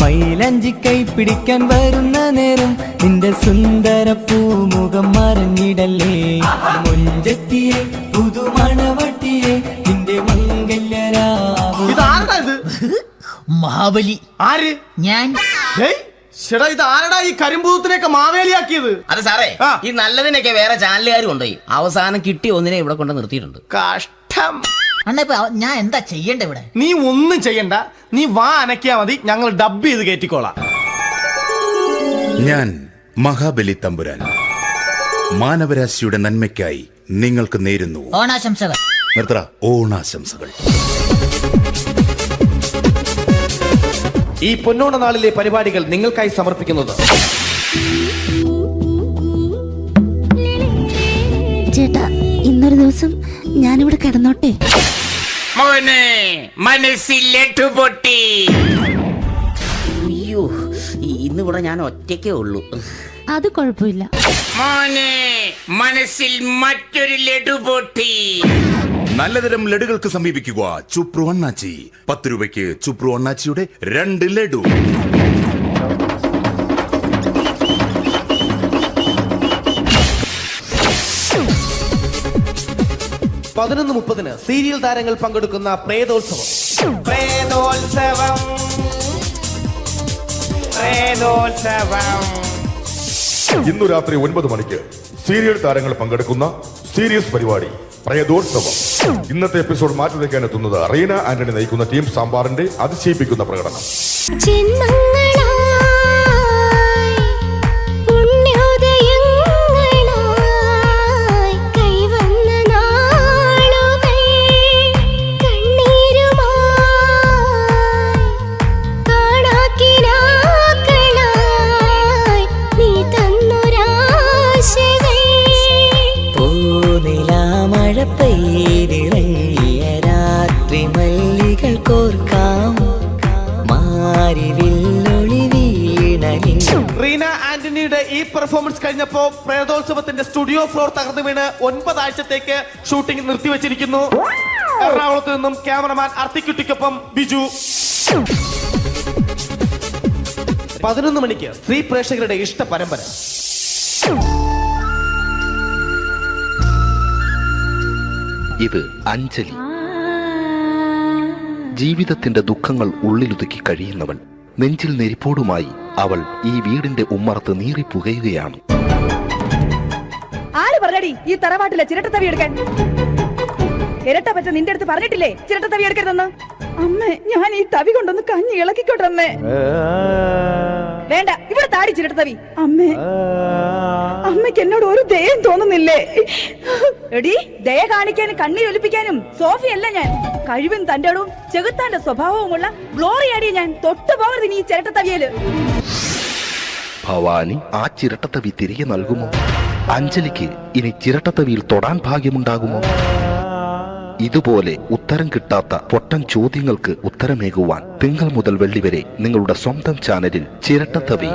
മൈലഞ്ചി കൈ പിടിക്കാൻ വരുന്ന നേരം നിന്റെ സുന്ദര പൂമുഖം മറഞ്ഞിടല്ലേ. മുഞ്ചത്തിയെ പുതുമണവട്ടിയെ നിന്റെ മംഗല്യരാവ്. മഹാബലി ആര്? ഞാൻ. ചേട്ടാ, ഇത് ആരടാ ഈ കരിമ്പൂത്തിനെയൊക്കെ മാവേലിയാക്കിയത്? അത് സാറേ, ഈ നല്ലതിനൊക്കെ വേറെ ചാനലുകാർ കൊണ്ടുപോയി അവസാനം കിട്ടിയ ഒന്നിനെ ഇവിടെ കൊണ്ട് നിർത്തിയിട്ടുണ്ട്. കഷ്ടം. ഞാൻ എന്താ ചെയ്യണ്ട ഇവിടെ? നീ ഒന്നും ചെയ്യണ്ട, നീ വാ അനക്കിയാ മതി, ഞങ്ങൾ ഡബ് ചെയ്ത് കയറ്റിക്കോളാം. ഞാൻ മഹാബലി തമ്പുരാൻ മാനവരാശിയുടെ നന്മയ്ക്കായി നിങ്ങൾക്ക് നേരുന്നു ഓണാശംസകൾ. നിർത്തറ, ഓണാശംസകൾ. ഈ പൊന്നോണ നാളിലെ പരിപാടികൾ നിങ്ങൾക്കായി സമർപ്പിക്കുന്നത് ചേട്ടാ, ഇന്നൊരു ദിവസം ഞാനിവിടെ കിടന്നോട്ടെ. മോനെ മനസ്സിലെട്ടു പൊട്ടി. അയ്യോ, ഇന്നിവിടെ ഞാൻ ഒറ്റയ്ക്കേ ഉള്ളൂ. അത് കുഴപ്പമില്ല. മോനെ മനസ്സിൽ മറ്റൊരു ലഡു പൊട്ടി. നല്ലതരം ലഡുകൾക്ക് സമീപിക്കുക ചുപ്രു അണ്ണാച്ചി. 10 രൂപയ്ക്ക് ചുപ്രു അണ്ണാച്ചിയുടെ 2 ലഡു. പതിനൊന്ന് 30 സീരിയൽ താരങ്ങൾ പങ്കെടുക്കുന്ന പ്രേതോത്സവം. ഇന്നു രാത്രി 9 മണിക്ക് സീരിയൽ താരങ്ങൾ പങ്കെടുക്കുന്ന സീരിയസ് പരിപാടി പ്രേതോത്സവം. ഇന്നത്തെ എപ്പിസോഡ് മാറ്റി വയ്ക്കാൻ എത്തുന്നത് റീന ആന്റണി നയിക്കുന്ന ടീം സാമ്പാറിന്റെ അതിശയിപ്പിക്കുന്ന പ്രകടനം. റീന ആന്റണിയുടെ ഈ പെർഫോമൻസ് കഴിഞ്ഞപ്പോ പ്രേതോത്സവത്തിന്റെ സ്റ്റുഡിയോ ഫ്ലോർ തകർന്നു വീണ് 9 ആഴ്ചത്തേക്ക് ഷൂട്ടിംഗ് നിർത്തിവെച്ചിരിക്കുന്നു. എറണാകുളത്ത് നിന്നും ക്യാമറമാൻ അർത്തിക്കുട്ടിക്കൊപ്പം ബിജു. 11 മണിക്ക് സ്ത്രീ പ്രേക്ഷകരുടെ ഇഷ്ട പരമ്പര. ഇത് അഞ്ജലി. ജീവിതത്തിന്റെ ദുഃഖങ്ങൾ ഉള്ളിലൊതുക്കി കഴിയുന്നവൾ. നെഞ്ചിൽ നെരിപ്പോടുമായി അവൾ ഈ വീടിന്റെ ഉമ്മറത്ത് നീറി പുകയുകയാണ്. ആര് പറഞ്ഞടി ഈ തറവാട്ടിലെ ചിരട്ടത്തവി എടുക്കാൻ? ഇരട്ട പറ്റ നിന്റെ അടുത്ത് പറഞ്ഞിട്ടില്ലേ ചിരട്ടത്തവി എടുക്കരുതെന്ന്? അമ്മേ, ഞാൻ ഈ തവി കൊണ്ടൊന്ന് കഞ്ഞി ഇളക്കിക്കോട്ടെ അമ്മേ. വേണ്ട, ഇവിടെ താടി ചിരട്ടത്തവി. അമ്മേ, അമ്മയ്ക്ക് എന്നോട് ഒരു ദയം തോന്നുന്നില്ലേ? എടി, ദയ കാണിക്കാനും കണ്ണീരൊലിപ്പിക്കാനും സോഫിയല്ല ഞാൻ. കഴിവും തന്റെടവും ചെകുത്താന്റെ സ്വഭാവവുമുള്ള ഗ്ലോറിയാടിയ ഞാൻ. തൊട്ടു പോകരുത് നീ ചിരട്ടത്തവിയല്. ഭവാനി ആ ചിരട്ടത്തവി തിരികെ നൽകുമോ? അഞ്ജലിക്ക് ഇനി ചിരട്ടത്തവിയിൽ തൊടാൻ ഭാഗ്യമുണ്ടാകുമോ? ഇതുപോലെ ഉത്തരം കിട്ടാത്ത പൊട്ടൻ ചോദ്യങ്ങൾക്ക് ഉത്തരമേകുവാൻ തിങ്കൾ മുതൽ വെള്ളി വരെ നിങ്ങളുടെ സ്വന്തം ചാനലിൽ ചിരട്ടത്തവി.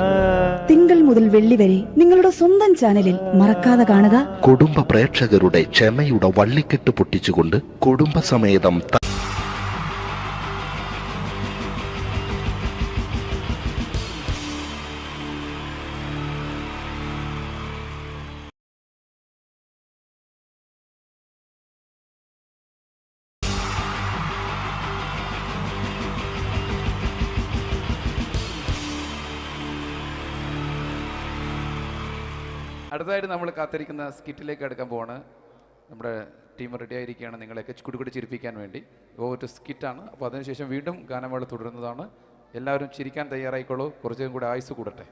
തിങ്കൾ മുതൽ വെള്ളി വരെ നിങ്ങളുടെ സ്വന്തം ചാനലിൽ മറക്കാതെ കാണുക. കുടുംബ പ്രേക്ഷകരുടെ ക്ഷമയുടെ വള്ളിക്കെട്ട് പൊട്ടിച്ചുകൊണ്ട് കുടുംബസമേതം അടുത്തതായിട്ട് നമ്മൾ കാത്തിരിക്കുന്ന സ്കിറ്റിലേക്ക് അടുക്കാൻ പോവാണ്. നമ്മുടെ ടീം റെഡി ആയിരിക്കുകയാണ് നിങ്ങളെയൊക്കെ കുടുകുടി ചിരിപ്പിക്കാൻ വേണ്ടി. ഒരു സ്കിറ്റാണ്. അപ്പോൾ അതിനുശേഷം വീണ്ടും ഗാനമേള തുടരുന്നതാണ്. എല്ലാവരും ചിരിക്കാൻ തയ്യാറായിക്കോളൂ. കുറച്ചും കൂടെ ആയുസ് കൂടട്ടെ.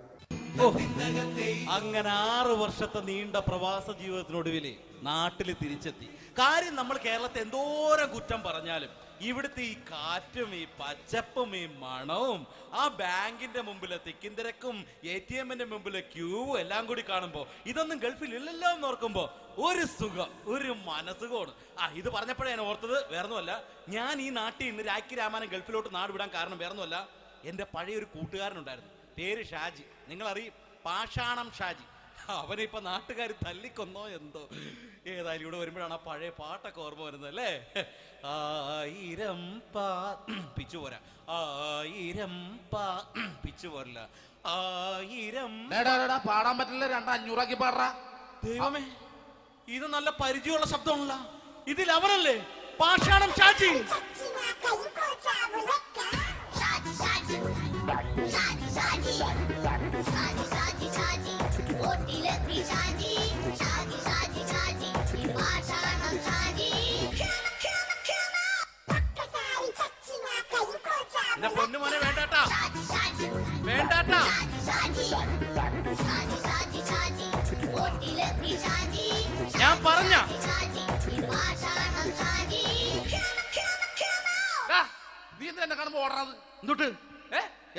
അങ്ങനെ 6 വർഷത്തെ നീണ്ട പ്രവാസ ജീവിതത്തിനൊടുവിൽ നാട്ടിൽ തിരിച്ചെത്തി. കാര്യം നമ്മൾ കേരളത്തെ എന്തോരം കുറ്റം പറഞ്ഞാലും ഇവിടുത്തെ ഈ കാറ്റും ഈ പച്ചപ്പും ഈ മണവും ആ ബാങ്കിന്റെ മുമ്പിലെ തിക്കും തിരക്കും ATM-ന്റെ മുമ്പിലെ ക്യൂവും എല്ലാം കൂടി കാണുമ്പോൾ ഇതൊന്നും ഗൾഫിൽ ഇല്ലല്ലോ എന്ന് ഓർക്കുമ്പോൾ ഒരു സുഖം, ഒരു മനസ്സുഖമാണ്. ഇത് പറഞ്ഞപ്പോഴേ ഞാൻ ഓർത്തത് വേറൊന്നുമല്ല, ഞാൻ ഈ നാട്ടിൽ നിന്ന് രാഖി രാമായണം ഗൾഫിലോട്ട് നാട് വിടാൻ കാരണം വേറൊന്നുമല്ല, എൻ്റെ പഴയൊരു കൂട്ടുകാരനുണ്ടായിരുന്നു, പേര് ഷാജി. നിങ്ങളറിയും, പാഷാണം ഷാജി. അവനെ ഇപ്പൊ നാട്ടുകാർ തല്ലിക്കൊന്നോ എന്തോ. ഏതായാലും ഇവിടെ വരുമ്പോഴാണ് ആ പഴയ പാട്ടൊക്കെ ഓർമ്മ വരുന്നത് അല്ലേ. 1000 പിച്ചു പോരാ, 1000 പിച്ചു പോരല്ല, 1000 പാടാൻ പറ്റില്ല, 200 പാടാ. ദൈവമേ, ഇത് നല്ല പരിചയമുള്ള ശബ്ദമാണല്ലോ. ഇതിൽ അവനല്ലേ പാഷാണം ഷാജി? പൊന്നുമോനെ വേണ്ടാട്ടാ, വേണ്ടാട്ടാ. ഞാൻ പറഞ്ഞ നീ എന്നെ കാണുമ്പോ ഓടാത് എന്തൊട്ട്?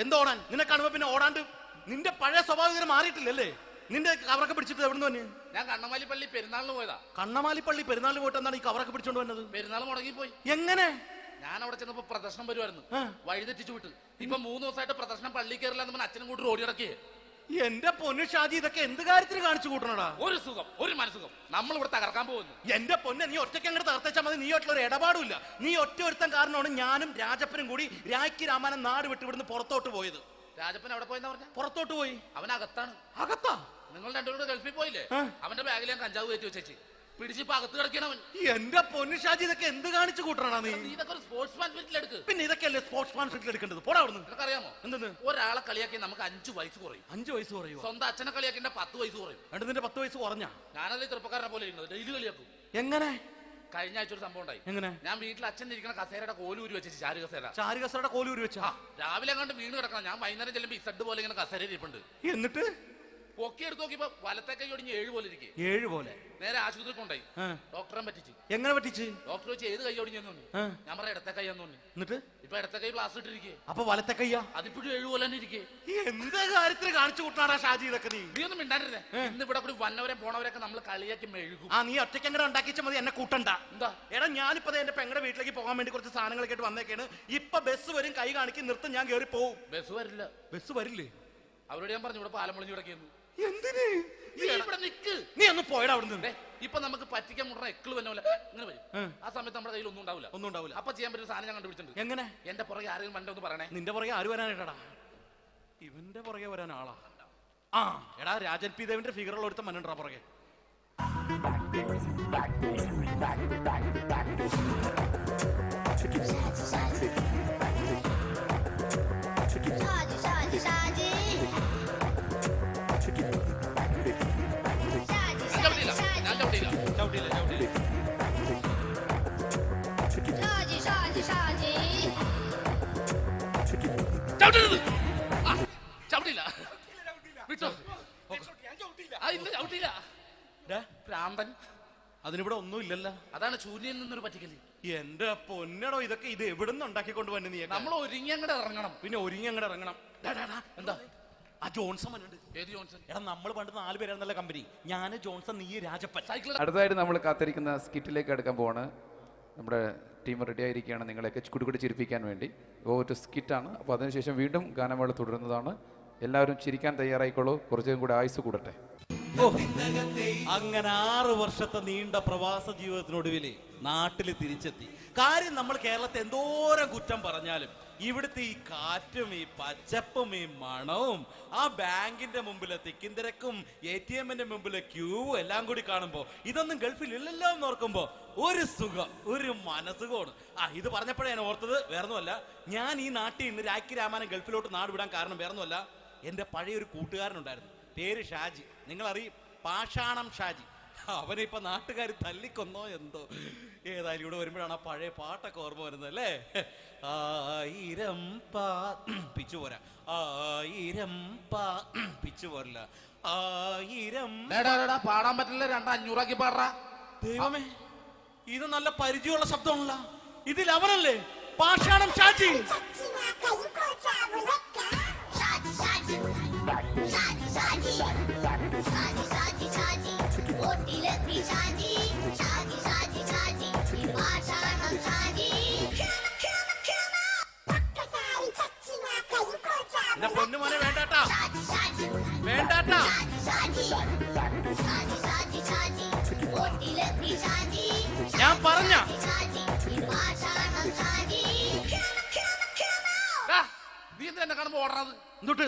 എന്തോടാൻ? നിന്നെ കാണുമ്പോ പിന്നെ ഓടാണ്ട് നിന്റെ പഴയ സ്വഭാവം ഇങ്ങനെ മാറിയിട്ടില്ലല്ലേ? നിന്റെ കവറൊക്കെ പിടിച്ചിട്ട് എവിടുന്ന് തന്നെ? ഞാൻ കണ്ണമാലി പള്ളി പെരുന്നാളിന് പോയതാ. കണ്ണമാലി പള്ളി പെരുന്നാളിന് പോയിട്ട് എന്താണ് ഈ കവറൊക്കെ പിടിച്ചോണ്ട് വന്നത്? പെരുന്നാൾ മുടങ്ങിപ്പോയി. എങ്ങനെ? ഞാൻ അവിടെ ചെന്നപ്പോ പ്രദർശനം വരുമായിരുന്നു, വഴിതെറ്റിച്ചു വിട്ടു. ഇപ്പൊ 3 ദിവസമായിട്ട് പ്രദർശനം പള്ളി കയറില്ല എന്ന് അച്ഛനും കൂട്ടി ഓടി ഇറക്കിയേ. എന്റെ പൊന്നു ഷാജി, ഇതൊക്കെ എന്ത് കാര്യത്തിന് കാണിച്ചു കൂട്ടണടാ? ഒരു സുഖം, ഒരു മനസുഖം. നമ്മൾ ഇവിടെ തകർക്കാൻ പോകുന്നു. എന്റെ പൊന്നെ, നീ ഒറ്റയ്ക്ക് അങ്ങോട്ട് തകർത്തേച്ചാൽ മതി. നീ ഒറ്റ ഒരു ഇടപാടുമില്ല. നീ ഒറ്റ ഒരുത്തൻ കാരണമാണ് ഞാനും രാജപ്പനും കൂടി രാഖി രാമായണം നാട് വിട്ട് ഇവിടുന്ന് പുറത്തോട്ട് പോയത്. രാജപ്പൻ എവിടെ പോയെന്നാ പറഞ്ഞ? പുറത്തോട്ട് പോയി. അവനകത്താണ്. അകത്താ? നിങ്ങൾ രണ്ടുപേരും ഗൾഫിൽ പോയില്ലേ? അവന്റെ ബാഗിൽ ഞാൻ കഞ്ചാവ് കയറ്റി വെച്ചേച്ച് പിടിച്ചിപ്പോ അകത്ത് കിടക്കണവൻ. എന്റെ പൊന്നു ഷാജി, ഇതൊക്കെ എന്ത് കാണിച്ചു കൂട്ടണ നീ? ഇതൊക്കെ ഒരു സ്പോർട്സ്മാൻ ഫീൽഡിൽ എടുക്ക്. പിന്നെ ഇതൊക്കെയല്ലേ സ്പോർട്സ്മാൻ ഫീൽഡിൽ എടുക്കേണ്ടത്? പോടാ അവിടുന്ന്. നിനക്കറിയാമോ എന്തെന്ന്? ഒരാളെ കളിയാക്കി നമുക്ക് 5 വയസ്സ് കുറയും. 5 വയസ്സ് കുറയും? സ്വന്തം അച്ഛനെ കളിയാക്കി 10 വയസ്സ് കുറയും. നിന്റെ 10 വയസ്സ് കുറഞ്ഞ? ഞാനത് ചെറുപ്പക്കാരനെ പോലെ ഇരുന്നത് ഡെയിലി കളിയാക്കും. എങ്ങനെ? കഴിഞ്ഞ ആഴ്ച ഒരു സംഭവം ഉണ്ടായി. എങ്ങനെ? ഞാൻ വീട്ടിൽ അച്ഛൻ ഇരിക്കുന്ന കസേരയുടെ കോലൂരി വെച്ചു. ചാരു കസേരയുടെ കോലൂരി വെച്ചാ? രാവിലെ കണ്ട് വീണ് കിടക്കണം. ഞാൻ വൈകുന്നേരം ചെല്ലുമ്പോ ഇസഡ് പോലെ ഇങ്ങനെ കസേര ഇരിപ്പുണ്ട്. എന്നിട്ട് പൊക്കി എടുത്ത് നോക്കിയപ്പോ വലത്തെ കൈ ഒടിഞ്ഞ് 7 പോലെ ഇരിക്കും. 7 പോലെ? നേരെ ആശുപത്രി കൊണ്ടായി. ഡോക്ടറെ പറ്റിച്ച്. എങ്ങനെ പറ്റിച്ച്? ഡോക്ടർ വെച്ച് ഏത് കൈ ഒടിഞ്ഞെന്ന് തോന്നി. ഞാൻ പറയാം ഇടത്തെ കൈ എന്ന് തോന്നി. എന്നിട്ട് ഇപ്പൊ ഇടത്തെ കൈ പ്ലാസ്റ്റർ ഇട്ടിരിക്കേ. അപ്പൊ വലത്തെ കയ്യാ? അതിപ്പോഴും 7 പോലെ തന്നെ ഇരിക്കേ. എന്ത് കാര്യത്തിന് കാണിച്ചു കൂട്ടാടാ ഷാജി ഇതൊക്കെ? നീ ഒന്നും മിണ്ടാണ്ടിരുന്നേ. ഇന്ന് ഇവിടെ കൂടി വന്നവരെ പോണവരൊക്കെ നമ്മൾ കളിയാക്കി മെഴുകും. നീ ഒറ്റയ്ക്ക് എങ്ങനെ ഉണ്ടാക്കിച്ച മതി, എന്നെ കൂട്ടണ്ട. എന്താ? എടാ, ഞാനിപ്പോ എന്റെ പെങ്ങളുടെ വീട്ടിലേക്ക് പോകാൻ വേണ്ടി കുറച്ച് സാധനങ്ങളൊക്കെ ആയിട്ട് വന്നേക്കാണ്. ഇപ്പൊ ബസ് വരും, കൈ കാണിക്കും, നിർത്തും, ഞാൻ കയറി പോവും. ബസ് വരില്ല. ബസ് വരില്ലേ? അവരോട് ഞാൻ പറഞ്ഞു ഇവിടെ പാലം പൊളിഞ്ഞു കിടക്കുന്നു. എന്തിന്? ഇവിടെ നിക്ക്. നീ ഒന്ന് പോയടാ അവിടുന്ന്. ഇപ്പൊ നമുക്ക് പറ്റിക്കാൻ മുട എക്കള് വന്ന പോലെ ഇങ്ങനെ വരും. ആ സമയത്ത് നമ്മുടെ കയ്യിൽ ഒന്നും ഉണ്ടാവില്ല. അപ്പൊ ചെയ്യാൻ പറ്റുന്ന സാധനം ഞാൻ കണ്ടുപിടിച്ചിട്ടുണ്ട്. എങ്ങനെ? എന്റെ പുറകെ ആരെങ്കിലും വണ്ടി ഒന്ന് പറയണേ. നിന്റെ പുറകെ ആര് വരാനായിട്ടാ? ഇവന്റെ പുറകെ വരാൻ ആളാ? എടാ, രാജൻ പി ദേവിന്റെ ഫിഗറുള്ള ഒരുത്ത മനുണ്ടാ പുറകെ. അതിനിവിടെ ഒന്നും ഇല്ലല്ലോ. അതാണ് ശൂന്യൻ നിന്നൊരു പറ്റിക്കല്. എന്റെ പൊന്നടോ, ഇതൊക്കെ ഇത് എവിടുന്ന് ഉണ്ടാക്കിക്കൊണ്ട് വന്നു നീ? നമ്മൾ ഒരുങ്ങി അങ്ങോട്ട് ഇറങ്ങണം. പിന്നെ ഒരുങ്ങി അങ്ങോട്ട് ഇറങ്ങണം. എന്താ? ആ ജോൺസൺ വന്നിട്ടുണ്ട്. ഏത് ജോൺസൺ? എടാ, നമ്മൾ പണ്ട് 4 പേരായിരുന്നല്ല കമ്പനി. ഞാൻ, ജോൺസൺ, നീ, രാജപ്പൻ. അടുത്തതായിട്ട് നമ്മൾ കാത്തിരിക്കുന്ന സ്കിറ്റിലേക്ക് അടുക്കാൻ പോവാണ്. നമ്മുടെ ടീം റെഡി ആയിരിക്കുകയാണ് നിങ്ങളെയൊക്കെ കുടുകുടി ചിരിപ്പിക്കാൻ വേണ്ടി. ഒരു സ്കിറ്റാണ്. അപ്പോൾ അതിനുശേഷം വീണ്ടും ഗാനമേള തുടരുന്നതാണ്. എല്ലാവരും ചിരിക്കാൻ തയ്യാറായിക്കോളൂ. കുറച്ചും കൂടെ ആയുസ് കൂടട്ടെ. അങ്ങനെ 6 വർഷത്തെ നീണ്ട പ്രവാസ ജീവിതത്തിനൊടുവിൽ നാട്ടിൽ തിരിച്ചെത്തി. കാര്യം നമ്മൾ കേരളത്തെ എന്തോരം കുറ്റം പറഞ്ഞാലും ഇവിടുത്തെ ഈ കാറ്റും ഈ പച്ചപ്പും ഈ മണവും ആ ബാങ്കിന്റെ മുമ്പിലെ തിക്കും തിരക്കും ATM-ന്റെ മുമ്പിലെ ക്യൂവും എല്ലാം കൂടി കാണുമ്പോൾ ഇതൊന്നും ഗൾഫിൽ ഇല്ലല്ലോ എന്ന് ഓർക്കുമ്പോ ഒരു സുഖം, ഒരു മനസ്സുഖമാണ്. ഇത് പറഞ്ഞപ്പോഴേ ഞാൻ ഓർത്തത് വേറൊന്നുമല്ല, ഞാൻ ഈ നാട്ടിൽ നിന്ന് രാഖി രാമായണം ഗൾഫിലോട്ട് നാട് വിടാൻ കാരണം വേറൊന്നുമല്ല, എന്റെ പഴയൊരു കൂട്ടുകാരനുണ്ടായിരുന്നു, പേര് ഷാജി. നിങ്ങളറിയും, പാഷാണം ഷാജി. അവനിപ്പോ നാട്ടുകാർ തല്ലിക്കൊന്നോ എന്തോ. ഏതായാലും ഇവിടെ വരുമ്പോഴാണ് ആ പഴയ പാട്ടൊക്കെ ഓർമ്മ വരുന്നത് അല്ലേ? ആയിരം പിച്ചു പോരാ, ആയിരം പിച്ചു പോരല്ല, ആയിരം പാടാൻ പറ്റില്ല, 2,500 പാടാ. ദൈവമേ, ഇത് നല്ല പരിചയമുള്ള ശബ്ദമാണല്ലോ. ഇതിൽ അവനല്ലേ പാഷാണം ഷാജി? എന്റെ പൊന്നുമോനെ വേണ്ടാട്ടാ, വേണ്ടാട്ടാ. ഞാൻ പറഞ്ഞ നീ എന്ത് എന്നെ കാണുമ്പോ ഓടണത്? എന്തൊട്ട്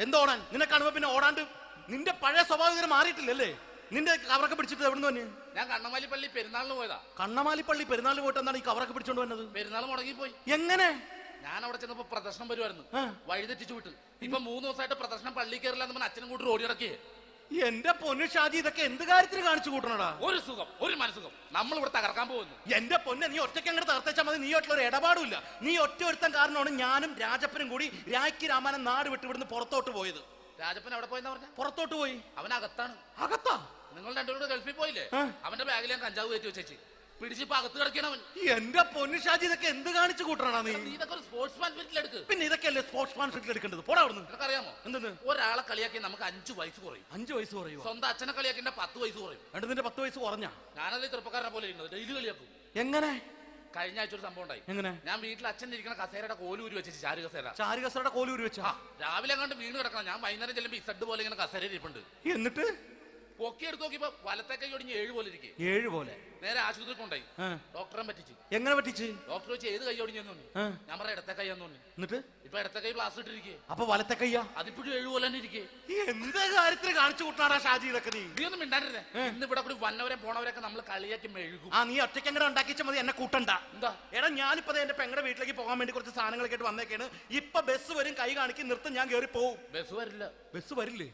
എന്തോടാൻ? നിന്നെ കാണുമ്പോ പിന്നെ ഓടാണ്ട് നിന്റെ പഴയ സ്വഭാവം ഇങ്ങനെ മാറിയിട്ടില്ലല്ലേ? നിന്റെ കവറൊക്കെ പിടിച്ചിട്ട് എവിടെ നിന്ന്? ഞാൻ കണ്ണമാലി പള്ളി പെരുന്നാളിന് പോയതാ. കണ്ണമാലി പള്ളി പെരുന്നാളിന് പോയിട്ട് എന്താണ് ഈ കവറൊക്കെ പിടിച്ചോണ്ട് വന്നത്? പെരുന്നാൾ മുടങ്ങിപ്പോയി. എങ്ങനെ? ഞാൻ അവിടെ ചെന്നപ്പോ പ്രദർശനം വരുമായിരുന്നു, വഴി തെറ്റിച്ചു വിട്ട്. ഇപ്പൊ 3 ദിവസമായിട്ട് പ്രദർശനം പള്ളി കയറില്ല എന്ന് അച്ഛനും കൂട്ടി ഓടി ഇറക്കിയേ. എന്റെ പൊന്നു ഷാജി, ഇതൊക്കെ എന്ത് കാര്യത്തിന് കാണിച്ചു കൂട്ടണടാ? ഒരു സുഖം, ഒരു മനസുഖം. നമ്മൾ ഇവിടെ തകർക്കാൻ പോകുന്നു. എന്റെ പൊന്നെ, നീ ഒറ്റയ്ക്ക് അങ്ങോട്ട് തകർത്തേച്ചാൽ മതി. നീ ഒറ്റ ഒരു ഇടപാടുമില്ല. നീ ഒറ്റ ഒരുത്തൻ കാരണമാണ് ഞാനും രാജപ്പനും കൂടി രാഖി രാമായണം നാട് വിട്ട് ഇവിടുന്ന് പുറത്തോട്ട് പോയത്. രാജപ്പൻ എവിടെ പോയെന്നാ പറഞ്ഞ? പുറത്തോട്ട് പോയി. അവനകത്താണ്. അകത്താ? നിങ്ങൾ രണ്ടുപേരും ഗൾഫിൽ പോയില്ലേ? അവന്റെ ബാഗിൽ ഞാൻ കഞ്ചാവ് കയറ്റി വെച്ചേച്ച് പിടിച്ചിപ്പോ അകത്ത് കിടക്കണവൻ. എന്റെ പൊന്നു ഷാജി, ഇതൊക്കെ എന്ത് കാണിച്ചു കൂട്ടണ നീ? ഇതൊക്കെ ഒരു സ്പോർട്സ്മാൻ ഫീൽഡിൽ എടുക്ക്. പിന്നെ ഇതൊക്കെയല്ലേ സ്പോർട്സ്മാൻ ഫീൽഡിൽ എടുക്കേണ്ടത്? പോടാ അവിടുന്ന്. നിനക്കറിയാമോ എന്തെന്ന്? ഒരാളെ കളിയാക്കി നമുക്ക് 5 വയസ്സ് കുറയും. 5 വയസ്സ് കുറയും? സ്വന്തം അച്ഛനെ കളിയാക്കി 10 വയസ്സ് കുറയും. നിന്റെ 10 വയസ്സ് കുറഞ്ഞാ? ഞാനത് ചെറുപ്പക്കാരനെ പോലെ ഇരുന്നത് ഡെയിലി കളിയാക്കും. എങ്ങനെ? കഴിഞ്ഞ ആഴ്ച ഒരു സംഭവം ഉണ്ടായി. എങ്ങനെ? ഞാൻ വീട്ടിൽ അച്ഛൻ ഇരിക്കുന്ന കസേരയുടെ കോലൂരി വെച്ചു. ചാരു കസേര. ചാരു കസേരയുടെ കോലൂരി വെച്ചാ? രാവിലെ അങ്ങോട്ട് വീണ് കിടക്കണം. ഞാൻ വൈകുന്നേരം ചെല്ലുമ്പോ ഇസഡ് പോലെ ഇങ്ങനെ കസേര ഇരിപ്പുണ്ട്. എന്നിട്ട് പൊക്കി എടുത്ത് നോക്കിയപ്പോ വലത്തെ കൈ ഒടിഞ്ഞ് 7 പോലെ ഇരിക്കും. 7 പോലെ? നേരെ ആശുപത്രി കൊണ്ടായി. ഡോക്ടറെ പറ്റിച്ച്. എങ്ങനെ പറ്റിച്ച്? ഡോക്ടർ വെച്ച് ഏത് കൈ ഒടിഞ്ഞെന്ന് പറഞ്ഞു. ഞാൻ പറഞ്ഞ ഇടത്തെ കൈയാന്ന് പറഞ്ഞു. എന്നിട്ട് ഇപ്പൊ ഇടത്തെ കൈ പ്ലാസ്റ്റർ ഇട്ടിരിക്കേ. അപ്പൊ വലത്തെ കൈയാ? അതിപ്പോഴും 7 പോലെ തന്നെ ഇരിക്കേ. എന്ത് കാര്യത്തിന് കാണിച്ചു കൂട്ടാടാ ഷാജി ഇതൊക്കെ? നീ ഒന്നും മിണ്ടാണ്ടിരുന്നേ. ഇന്ന് ഇവിടെ കൂടി വന്നവരെ പോണവരൊക്കെ നമ്മൾ കളിയാക്കി മെഴുകും. നീ ഒറ്റയ്ക്ക് എങ്ങനെ ഉണ്ടാക്കിച്ച മതി, എന്നെ കൂട്ടണ്ട. എന്താ? എടാ, ഞാനിപ്പോ എന്റെ പെങ്ങളുടെ വീട്ടിലേക്ക് പോകാൻ വേണ്ടി കുറച്ച് സാധനങ്ങളൊക്കെ ആയിട്ട് വന്നേക്കാണ്. ഇപ്പൊ ബസ് വരും, കൈ കാണിക്കും, നിർത്തും, ഞാൻ കയറി പോവും. ബസ് വരില്ല. ബസ് വരില്ലേ?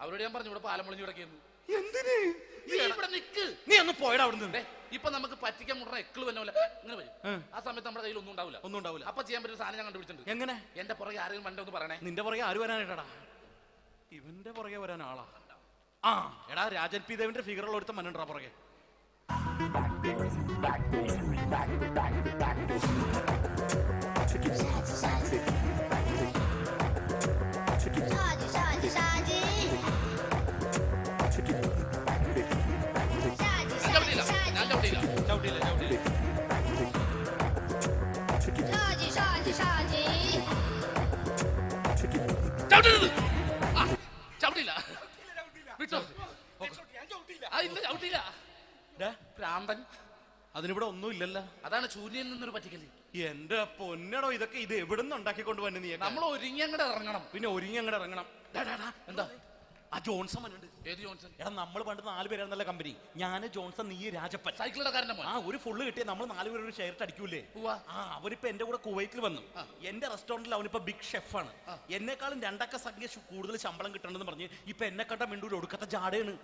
അവരോട് ഞാൻ പറഞ്ഞു ഇവിടെ പാലം പൊളിഞ്ഞു കിടക്കുന്നു. എന്തിന്? ഇവിടെ നിക്ക്. നീ ഒന്ന് പോയടാ അവിടുന്ന്. ഇപ്പൊ നമുക്ക് പറ്റിക്കാൻ മുട്ട എക്കള് വന്ന പോലെ ഇങ്ങനെ വരും. ആ സമയത്ത് നമ്മുടെ കയ്യിൽ ഒന്നും ഉണ്ടാവില്ല. അപ്പൊ ചെയ്യാൻ പറ്റുന്ന സാധനം ഞാൻ കണ്ടുപിടിച്ചിട്ടുണ്ട്. എങ്ങനെ? എന്റെ പുറകെ ആരെങ്കിലും വണ്ടി ഒന്ന് പറയണേ. നിന്റെ പുറകെ ആര് വരാനായിട്ടാ? ഇവന്റെ പുറകെ വരാൻ ആളാ? എടാ, രാജൻ പി ദേവിന്റെ ഫിഗറുള്ള ഒരുത്തം മനുണ്ടാ പുറകെ. അതിനിവിടെ ഒന്നും ഇല്ലല്ലോ. അതാണ് ശൂന്യൻ നിന്നൊരു പറ്റിക്കല്. എന്റെ പൊന്നടോ, ഇതൊക്കെ ഇത് എവിടുന്ന് ഉണ്ടാക്കിക്കൊണ്ട് വന്നു നീ? നമ്മൾ ഒരുങ്ങി അങ്ങോട്ട് ഇറങ്ങണം. പിന്നെ ഒരുങ്ങി അങ്ങോട്ട് ഇറങ്ങണം. എന്താ? ആ ജോൺസൺ വന്നിട്ടുണ്ട്. ഏത് ജോൺസൺ? എടാ, നമ്മൾ പണ്ട് 4 പേരായിരുന്നല്ല കമ്പനി. ഞാൻ, ജോൺസൺ, നീ, രാജപ്പൻ. സൈക്കിളുടെ കാരന്റെ മോൻ. ഒരു ഫുള്ള് കിട്ടിയ നമ്മൾ 4 പേര് ഒരു ഷെയർ അടിക്കൂലേ? അവരിപ്പോ എന്റെ കൂടെ കുവൈറ്റിൽ വന്നു. എന്റെ റെസ്റ്റോറന്റിൽ അവനിപ്പോ ബിഗ് ഷെഫാണ്. എന്നെക്കാളും 2 സംഖ്യ കൂടുതൽ ശമ്പളം കിട്ടണമെന്ന് പറഞ്ഞ് ഇപ്പൊ എന്നെ കണ്ട മിണ്ടൂര് ഒടുക്കത്തെ ജാടയാണ്.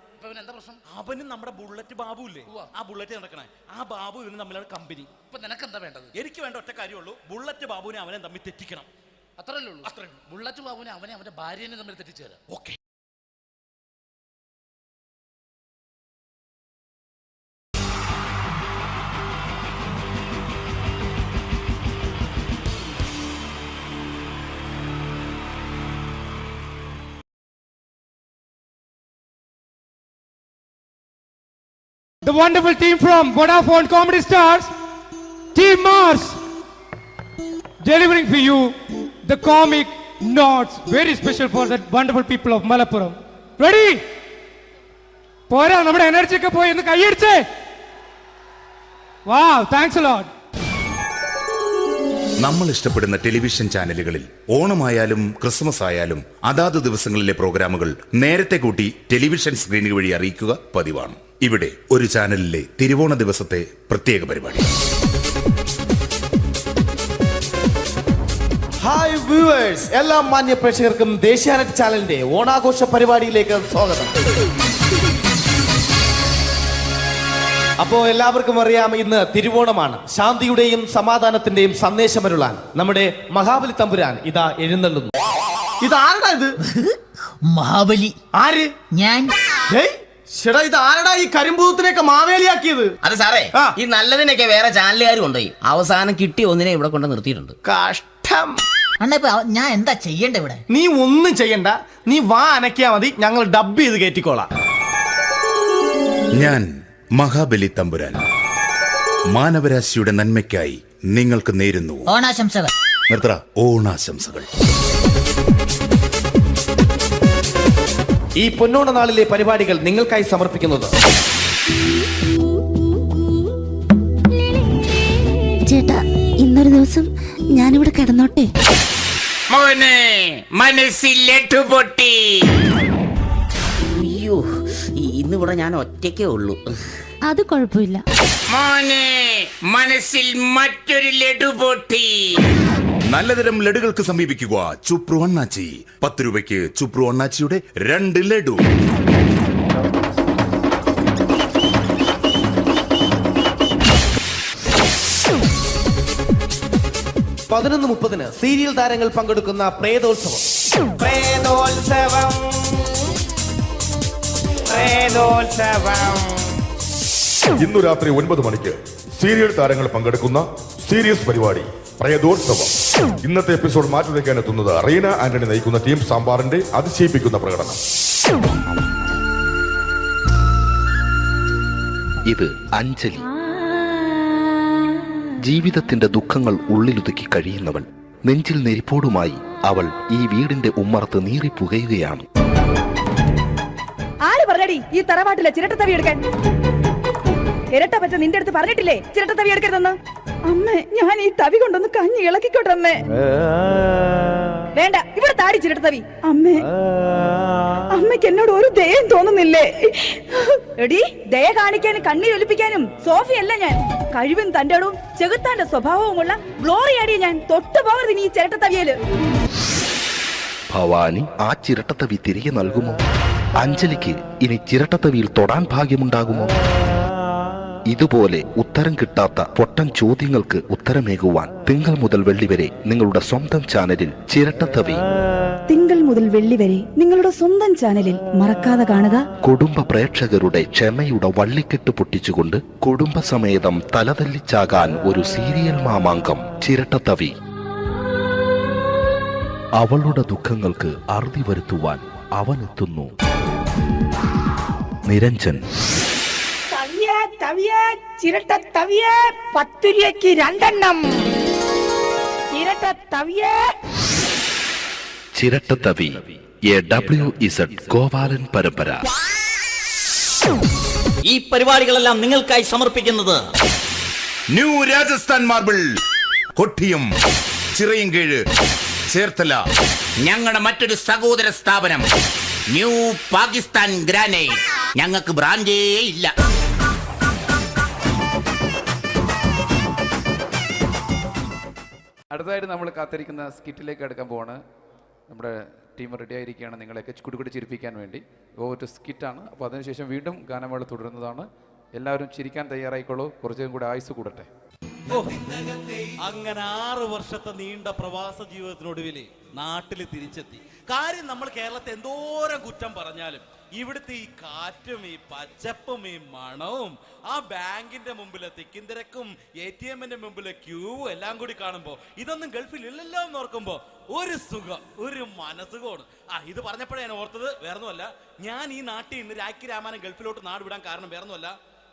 എന്താ പ്രശ്നം? അവനും നമ്മുടെ ബുള്ളറ്റ് ബാബു ഇല്ലേ, ആ ബുള്ളറ്റ് നടക്കണേ, ആ ബാബു ഇവനും തമ്മിലാണ് കമ്പനി. ഇപ്പൊ നിനക്ക് എന്താ വേണ്ടത്? എനിക്ക് വേണ്ട ഒറ്റ കാര്യമുള്ളൂ, ബുള്ളറ്റ് ബാബുവിനെ അവനെ തമ്മിൽ തെറ്റിക്കണം. അത്രയല്ലേ ഉള്ളൂ? ബുള്ളറ്റ് ബാബുവിനെ അവന്റെ ഭാര്യനെ തമ്മിൽ തെറ്റിച്ചേരാം. Okay. The wonderful team from Vodafone Comedy Stars, Team Mars, delivering for you the comic notes, very special for the wonderful people of Malappuram. Ready? പോരാ, നമ്മുടെ എനർജി ഒക്കെ പോയി, ഒന്ന് കൈയടിച്ചേ. Wow, thanks a lot. നമ്മൾ ഇഷ്ടപ്പെടുന്ന ടെലിവിഷൻ ചാനലുകളിൽ ഓണമായാലും Christmas ആയാലും അതാത് ദിവസങ്ങളിലെ പ്രോഗ്രാമുകൾ നേരത്തെ കൂട്ടി ടെലിവിഷൻ സ്ക്രീനുകൾ വഴി അറിയിക്കുക പതിവാണ്. ഇവിടെ ഒരു ചാനലിലെ തിരുവോണ ദിവസത്തെ പ്രത്യേക പരിപാടി. ഹായ് വ്യൂവേഴ്സ്, എല്ലാ മാന്യ പ്രേക്ഷകർക്കും ദേശീയാനെറ്റ് ചാനലിന്റെ ഓണാഘോഷ പരിപാടിയിലേക്ക് സ്വാഗതം. അപ്പോ എല്ലാവർക്കും അറിയാം ഇന്ന് തിരുവോണമാണ്. ശാന്തിയുടെയും സമാധാനത്തിന്റെയും സന്ദേശമരുളാൻ നമ്മുടെ മഹാബലി തമ്പുരാൻ ഇതാ എഴുന്നള്ളുന്നു. ഇതാരടാ ഇത്? മഹാബലി. ആര്? ഞാൻ. ചേട്ടാ ഇത് ആരടാ ഈ കരിമ്പൂത്തിനെയൊക്കെ മാവേലിയാക്കിയത്? അത് സാറേ, ഈ നല്ലതിനൊക്കെ വേറെ ചാനലുകാർ കൊണ്ടുപോയി അവസാനം കിട്ടിയ ഒന്നിനെ ഇവിടെ കൊണ്ട് നിർത്തിയിട്ടുണ്ട്. കഷ്ടം. അണ്ണാ ഇപ്പൊ ഞാൻ എന്താ ചെയ്യണ്ട ഇവിടെ? നീ ഒന്നും ചെയ്യണ്ട, നീ വാ അനക്കിയാ മതി, ഞങ്ങൾ ഡബ് ചെയ്ത് കയറ്റിക്കോളാം. ഞാൻ മഹാബലി തമ്പുരാൻ മാനവരാശിയുടെ നന്മയ്ക്കായി നിങ്ങൾക്ക് നേരുന്നു ഓണാശംസകൾ. നിർത്തറ ഓണാശംസകൾ. ഈ പൊന്നോണ നാളിലെ പരിപാടികൾ നിങ്ങൾക്കായി സമർപ്പിക്കുന്നത് ചേട്ടാ, ഇന്നൊരു ദിവസം ഞാനിവിടെ കിടന്നോട്ടെ? മോനെ മനസ്സിലെട്ടു പൊട്ടി. അയ്യോ, ഇന്നിവിടെ ഞാൻ ഒറ്റയ്ക്കേ ഉള്ളൂ. അത് കുഴപ്പമില്ല. മോനെ മനസ്സിൽ മറ്റൊരു ലഡു പൊട്ടി. നല്ലതരം ലഡുകൾക്ക് സമീപിക്കുക ചുപ്രു അണ്ണാച്ചി. 10 രൂപയ്ക്ക് ചുപ്രു അണ്ണാച്ചിയുടെ 2 ലഡു. പതിനൊന്ന് 30 സീരിയൽ താരങ്ങൾ പങ്കെടുക്കുന്ന പ്രേതോത്സവം. ഇന്നു രാത്രി 9 മണിക്ക് സീരിയൽ താരങ്ങൾ പങ്കെടുക്കുന്ന സീരിയസ് പരിപാടി പ്രേതോത്സവം. ഇന്നത്തെ എപ്പിസോഡ് മാറ്റിവെക്കാൻ എത്തുന്നത് റീന ആന്റണി നയിക്കുന്ന ടീം സാമ്പാറിന്റെ അതിശയിപ്പിക്കുന്ന പ്രകടനം. ഇത് അഞ്ജലി. ജീവിതത്തിന്റെ ദുഃഖങ്ങൾ ഉള്ളിലൊതുക്കി കഴിയുന്നവൾ. നെഞ്ചിൽ നെരിപ്പോടുമായി അവൾ ഈ വീടിന്റെ ഉമ്മറത്ത് നീറിപ്പുകയുകയാണ്. ആര് പറഞ്ഞടി ഈ തറവാട്ടിലെ ചിരട്ടത്തവി എടുക്കാൻ? ഇരട്ട പറ്റ നിന്റെ അടുത്ത് പറഞ്ഞിട്ടില്ലേ ചിരട്ടത്തവി എടുക്കരുതെന്ന്? അമ്മേ, ഞാൻ ഈ തവി കൊണ്ടൊന്ന് കഞ്ഞി ഇളക്കിക്കോട്ടെ അമ്മേ. വേണ്ട, ഇവിടെ താടി ചിരട്ടത്തവി. അമ്മേ, അമ്മയ്ക്ക് എന്നോട് ഒരു ദയം തോന്നുന്നില്ലേ? എടി, ദയ കാണിക്കാനും കണ്ണീരൊലിപ്പിക്കാനും സോഫിയല്ല ഞാൻ. കഴിവും തന്റെ ഇടവും ചെകുത്താന്റെ സ്വഭാവവുമുള്ള ഗ്ലോറി ആടിയ ഞാൻ. തൊട്ടു പോകരുത് ഈ ചിരട്ടത്തവിയല്. ഭവാനി ആ ചിരട്ടത്തവി തിരികെ നൽകുമോ? അഞ്ജലിക്ക് ഇനി ചിരട്ടത്തവിയിൽ തൊടാൻ ഭാഗ്യമുണ്ടാകുമോ? ഇതുപോലെ ഉത്തരം കിട്ടാത്ത പൊട്ടൻ ചോദ്യങ്ങൾക്ക് ഉത്തരമേകുവാൻ തിങ്കൾ മുതൽ വെള്ളി വരെ നിങ്ങളുടെ സ്വന്തം ചാനലിൽ ചിരട്ടത്തവി. തിങ്കൾ മുതൽ വെള്ളി വരെ നിങ്ങളുടെ സ്വന്തം ചാനലിൽ മറക്കാതെ കാണുക. കുടുംബ പ്രേക്ഷകരുടെ ക്ഷമയുടെ വള്ളിക്കെട്ട് പൊട്ടിച്ചുകൊണ്ട് കുടുംബസമേതം തലതല്ലിച്ചാകാൻ ഒരു സീരിയൽ മാമാങ്കം ചിരട്ടത്തവി. അവളുടെ ദുഃഖങ്ങൾക്ക് അറുതി വരുത്തുവാൻ അവനെത്തുന്നു. നിരഞ്ജൻ. ചിരട്ടത്തവിയെ 10 രൂപയ്ക്ക് 2 എണ്ണം. ചിരട്ടത്തവിയെ. ചിരട്ടത്തവി WZ ഗോപാലൻ പരമ്പര. ഈ പരിപാടികളെല്ലാം നിങ്ങൾക്കായി സമർപ്പിക്കുന്നത് ന്യൂ രാജസ്ഥാൻ മാർബിൾ, കൊട്ടിയം, ചിറയൻകീഴ്, ചേർത്തല. ഞങ്ങളുടെ മറ്റൊരു സഹോദര സ്ഥാപനം ന്യൂ പാകിസ്ഥാൻ ഗ്രാനൈറ്റ്. ഞങ്ങൾക്ക് ബ്രാൻഡേ ഇല്ല. അടുത്തതായിട്ട് നമ്മൾ കാത്തിരിക്കുന്ന സ്കിറ്റിലേക്ക് എടുക്കാൻ പോവാണ്. നമ്മുടെ ടീം റെഡി ആയിരിക്കുകയാണ് നിങ്ങളെയൊക്കെ കുടുകുടി ചിരിപ്പിക്കാൻ വേണ്ടി. ഒരു സ്കിറ്റാണ്. അപ്പോൾ അതിനുശേഷം വീണ്ടും ഗാനമേള തുടരുന്നതാണ്. എല്ലാവരും ചിരിക്കാൻ തയ്യാറായിക്കോളൂ. കുറച്ചും കൂടെ ആയുസ് കൂടട്ടെ. അങ്ങനെ 6 വർഷത്തെ നീണ്ട പ്രവാസ ജീവിതത്തിനൊടുവിൽ നാട്ടിൽ തിരിച്ചെത്തി. കാര്യം നമ്മൾ കേരളത്തെ എന്തോരം കുറ്റം പറഞ്ഞാലും ഇവിടുത്തെ ഈ കാറ്റും ഈ പച്ചപ്പും ഈ മണവും ആ ബാങ്കിന്റെ മുമ്പിലെ തിക്കും തിരക്കും ATM-ന്റെ മുമ്പിലെ ക്യൂവും എല്ലാം കൂടി കാണുമ്പോൾ ഇതൊന്നും ഗൾഫിൽ ഇല്ലല്ലോ എന്ന് ഓർക്കുമ്പോൾ ഒരു സുഖം, ഒരു മനസുഖമാണ്. ഇത് പറഞ്ഞപ്പോഴേ ഞാൻ ഓർത്തത് വേറൊന്നുമല്ല, ഞാൻ ഈ നാട്ടിൽ നിന്ന് രാഖി രാമാനം ഗൾഫിലോട്ട് നാട് വിടാൻ കാരണം വേറൊന്നുമല്ല,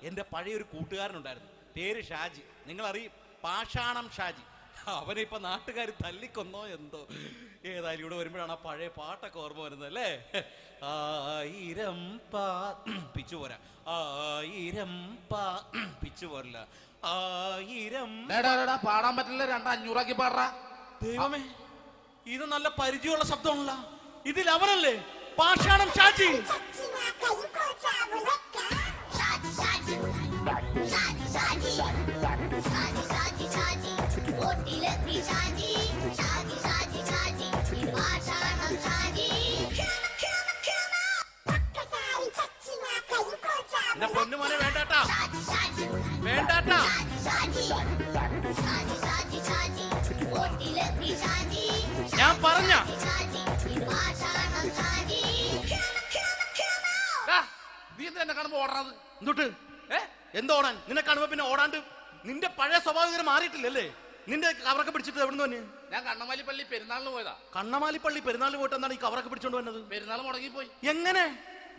എൻ്റെ പഴയൊരു കൂട്ടുകാരനുണ്ടായിരുന്നു, പേര് ഷാജി. നിങ്ങളറിയും, പാഷാണം ഷാജി. അവനിപ്പോ നാട്ടുകാർ തല്ലിക്കൊന്നോ എന്തോ. ഏതായാലും ഇവിടെ വരുമ്പോഴാണ് ആ പഴയ പാട്ടൊക്കെ ഓർമ്മ വരുന്നത് അല്ലേ? 1000 പിച്ചു പോരാ, 1000 പിച്ചു പോരില്ല, 1000 പാടാൻ പറ്റില്ല, 200 പാടാ. ദൈവമേ, ഇത് നല്ല പരിചയമുള്ള ശബ്ദമുള്ള. ഇതിൽ അവനല്ലേ പാഷാണം ഷാജി? പൊന്നുമോനെ വേണ്ടാട്ടാ. പറഞ്ഞത്. എന്തുട്ട് എന്തോടാൻ? നിന്നെ കാണുമ്പോ പിന്നെ ഓടാണ്ട് നിന്റെ പഴയ സ്വഭാവം മാറിയിട്ടില്ലല്ലേ? നിന്റെ കവറൊക്കെ പിടിച്ചിട്ട് എവിടുന്ന് തന്നെ? ഞാൻ കണ്ണമാലി പള്ളി പെരുന്നാളിന് പോയതാ. കണ്ണമാലി പള്ളി പെരുന്നാളിന് പോയിട്ട് എന്താണ് ഈ കവറൊക്കെ പിടിച്ചോണ്ട് വന്നത്? പെരുന്നാൾ മുടങ്ങിപ്പോയി. എങ്ങനെ?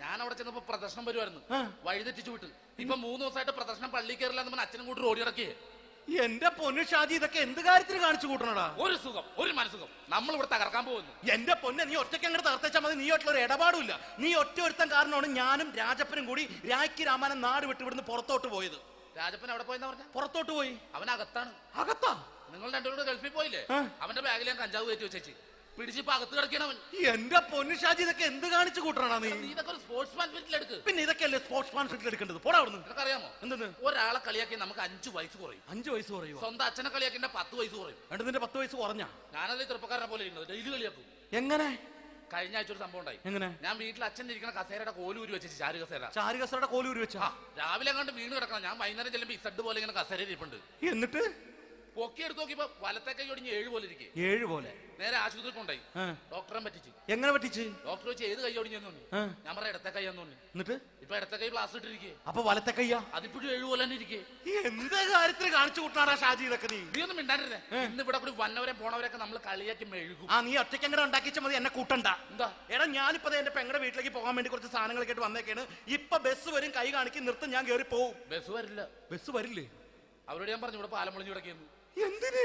ഞാൻ അവിടെ ചെന്നപ്പോ പ്രദർശനം വരുമായിരുന്നു, വഴിതെറ്റിച്ചു വിട്ട്. ഇപ്പൊ 3 ദിവസമായിട്ട് പ്രദർശനം പള്ളി കയറില്ല എന്ന് അച്ഛനും കൂട്ടി ഓടി ഇറക്കിയേ. എന്റെ പൊന്നു ഷാജി, ഇതൊക്കെ എന്ത് കാര്യത്തിന് കാണിച്ചു കൂട്ടണടാ? ഒരു സുഖം, ഒരു മനസുഖം. നമ്മൾ ഇവിടെ തകർക്കാൻ പോകുന്നു. എന്റെ പൊന്നെ, നീ ഒറ്റയ്ക്ക് അങ്ങോട്ട് തകർത്തേച്ചാൽ മതി. നീ ഒറ്റൊരു ഇടപാടുമില്ല. നീ ഒറ്റ ഒരുത്തൻ കാരണമാണ് ഞാനും രാജപ്പനും കൂടി രാജ്ഞി രാമായണം നാട് വിട്ട് ഇവിടുന്ന് പുറത്തോട്ട് പോയത്. രാജപ്പൻ എവിടെ പോയെന്ന് പറഞ്ഞ? പുറത്തോട്ട് പോയി. അവനകത്താണ്. അകത്താ? നിങ്ങൾ രണ്ടുപേരും ഗൾഫിൽ പോയില്ലേ? അവന്റെ ബാഗിൽ ഞാൻ കഞ്ചാവ് കയറ്റി വെച്ചേച്ച് പിടിച്ചിപ്പോ അകത്ത് കിടക്കണവൻ. എന്റെ പൊന്നു ഷാജി, ഇതൊക്കെ എന്ത് കാണിച്ചു കൂട്ടണ നീ? ഇതൊക്കെ ഒരു സ്പോർട്സ്മാൻ സ്പിരിറ്റിലെടുക്ക്. പിന്നെ ഇതൊക്കെയല്ലേ സ്പോർട്സ്മാൻ സ്പിരിറ്റിലെടുക്കേണ്ടത്? പോടാ അവിടുന്ന്. നിനക്കറിയാമോ എന്തെന്ന്? ഒരാളെ കളിയാക്കി നമുക്ക് 5 വയസ്സ് കുറയും. 5 വയസ്സ് കുറയും? സ്വന്തം അച്ഛനെ കളിയാക്കി 10 വയസ്സ് കുറയും. എന്നിട്ട് നിന്റെ 10 വയസ്സ് കുറഞ്ഞ? ഞാനത് ചെറുപ്പക്കാരനെ പോലെ ഇരുന്നത് ഡെയിലി കളിയാക്കും. എങ്ങനെ? കഴിഞ്ഞ ആഴ്ച ഒരു സംഭവം ഉണ്ടായി. എങ്ങനെ? ഞാൻ വീട്ടിൽ അച്ഛൻ ഇരിക്കുന്ന കസേരയുടെ കോലൂരി വെച്ചു. ചാരു കസേരയുടെ കോലൂരി വെച്ചാ? രാവിലെ അങ്ങോട്ട് വീണ് കിടക്കണം. ഞാൻ വൈകുന്നേരം ചെല്ലുമ്പോ ഇസഡ് പോലെ ഇങ്ങനെ കസേര ഇരിപ്പുണ്ട്. എന്നിട്ട് പൊക്കി എടുത്ത് നോക്കിയപ്പോ വലത്തെ കൈ ഒടിഞ്ഞ് 7 പോലെ ഇരിക്കും. 7 പോലെ? നേരെ ആശുപത്രി കൊണ്ടായി. ഡോക്ടറെ പറ്റിച്ച്. എങ്ങനെ പറ്റിച്ച്? ഡോക്ടർ വെച്ച് ഏത് കൈ ഒടിഞ്ഞെന്ന് തോന്നി. ഞാൻ പറയാം ഇടത്തെ കൈ തോന്നി. എന്നിട്ട് ഇപ്പൊ ഇടത്തെ കൈ പ്ലാസ്റ്റർ ഇട്ടിരിക്കേ. അപ്പൊ വലത്തെ കയ്യാ? അതിപ്പോഴും 7 പോലെ തന്നെ ഇരിക്കേ. എന്ത് കാര്യത്തിന് കാണിച്ചു കൂട്ടാറാ ഷാജി ഇതൊക്കെ? നീ ഒന്നും മിണ്ടാണ്ടിരുന്നേ. ഇന്ന് ഇവിടെ കൂടി വന്നവരെ പോണവരൊക്കെ നമ്മൾ കളിയാക്കി മെഴുകും. നീ ഒറ്റയ്ക്ക് അങ്ങനെ ഉണ്ടാക്കിച്ചാൽ മതി, എന്നെ കൂട്ടണ്ട. എന്താ? എടാ, ഞാനിപ്പോ എന്റെ പെങ്ങളുടെ വീട്ടിലേക്ക് പോകാൻ വേണ്ടി കുറച്ച് സാധനങ്ങളൊക്കെ ആയിട്ട് വന്നേക്കാണ്. ഇപ്പൊ ബസ് വരും, കൈ കാണിക്കും, നിർത്തും, ഞാൻ കയറി പോവും. ബസ് വരില്ല. ബസ് വരില്ലേ? അവരോട് ഞാൻ പറഞ്ഞു ഇവിടെ പാലം പൊളിഞ്ഞു കിടക്കുന്നു. എന്തിന്?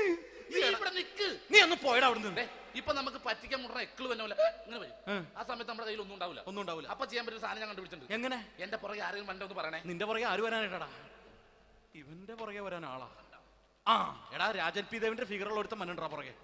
ഇവിടെ നിക്ക്. നീ ഒന്ന് പോയടാ അവിടുന്ന്. ഇപ്പൊ നമുക്ക് പറ്റിക്കാൻ മുട എക്കിള് തന്നെ ഇങ്ങനെ വരും. ആ സമയത്ത് നമ്മുടെ കയ്യിൽ ഒന്നും ഉണ്ടാവില്ല. അപ്പൊ ചെയ്യാൻ പറ്റുന്ന സാധനം ഞാൻ കണ്ടുപിടിച്ചിട്ടുണ്ട്. എങ്ങനെ? എന്റെ പുറകെ ആരെങ്കിലും വണ്ടി ഒന്ന് പറയണേ. നിന്റെ പുറകെ ആര് വരാനായിട്ടാ? ഇവന്റെ പുറകെ വരാൻ ആളാ? എടാ, രാജൻ പി ദേവിന്റെ ഫിഗറുള്ള ഒരുത്ത മനുണ്ടാ പുറകെ.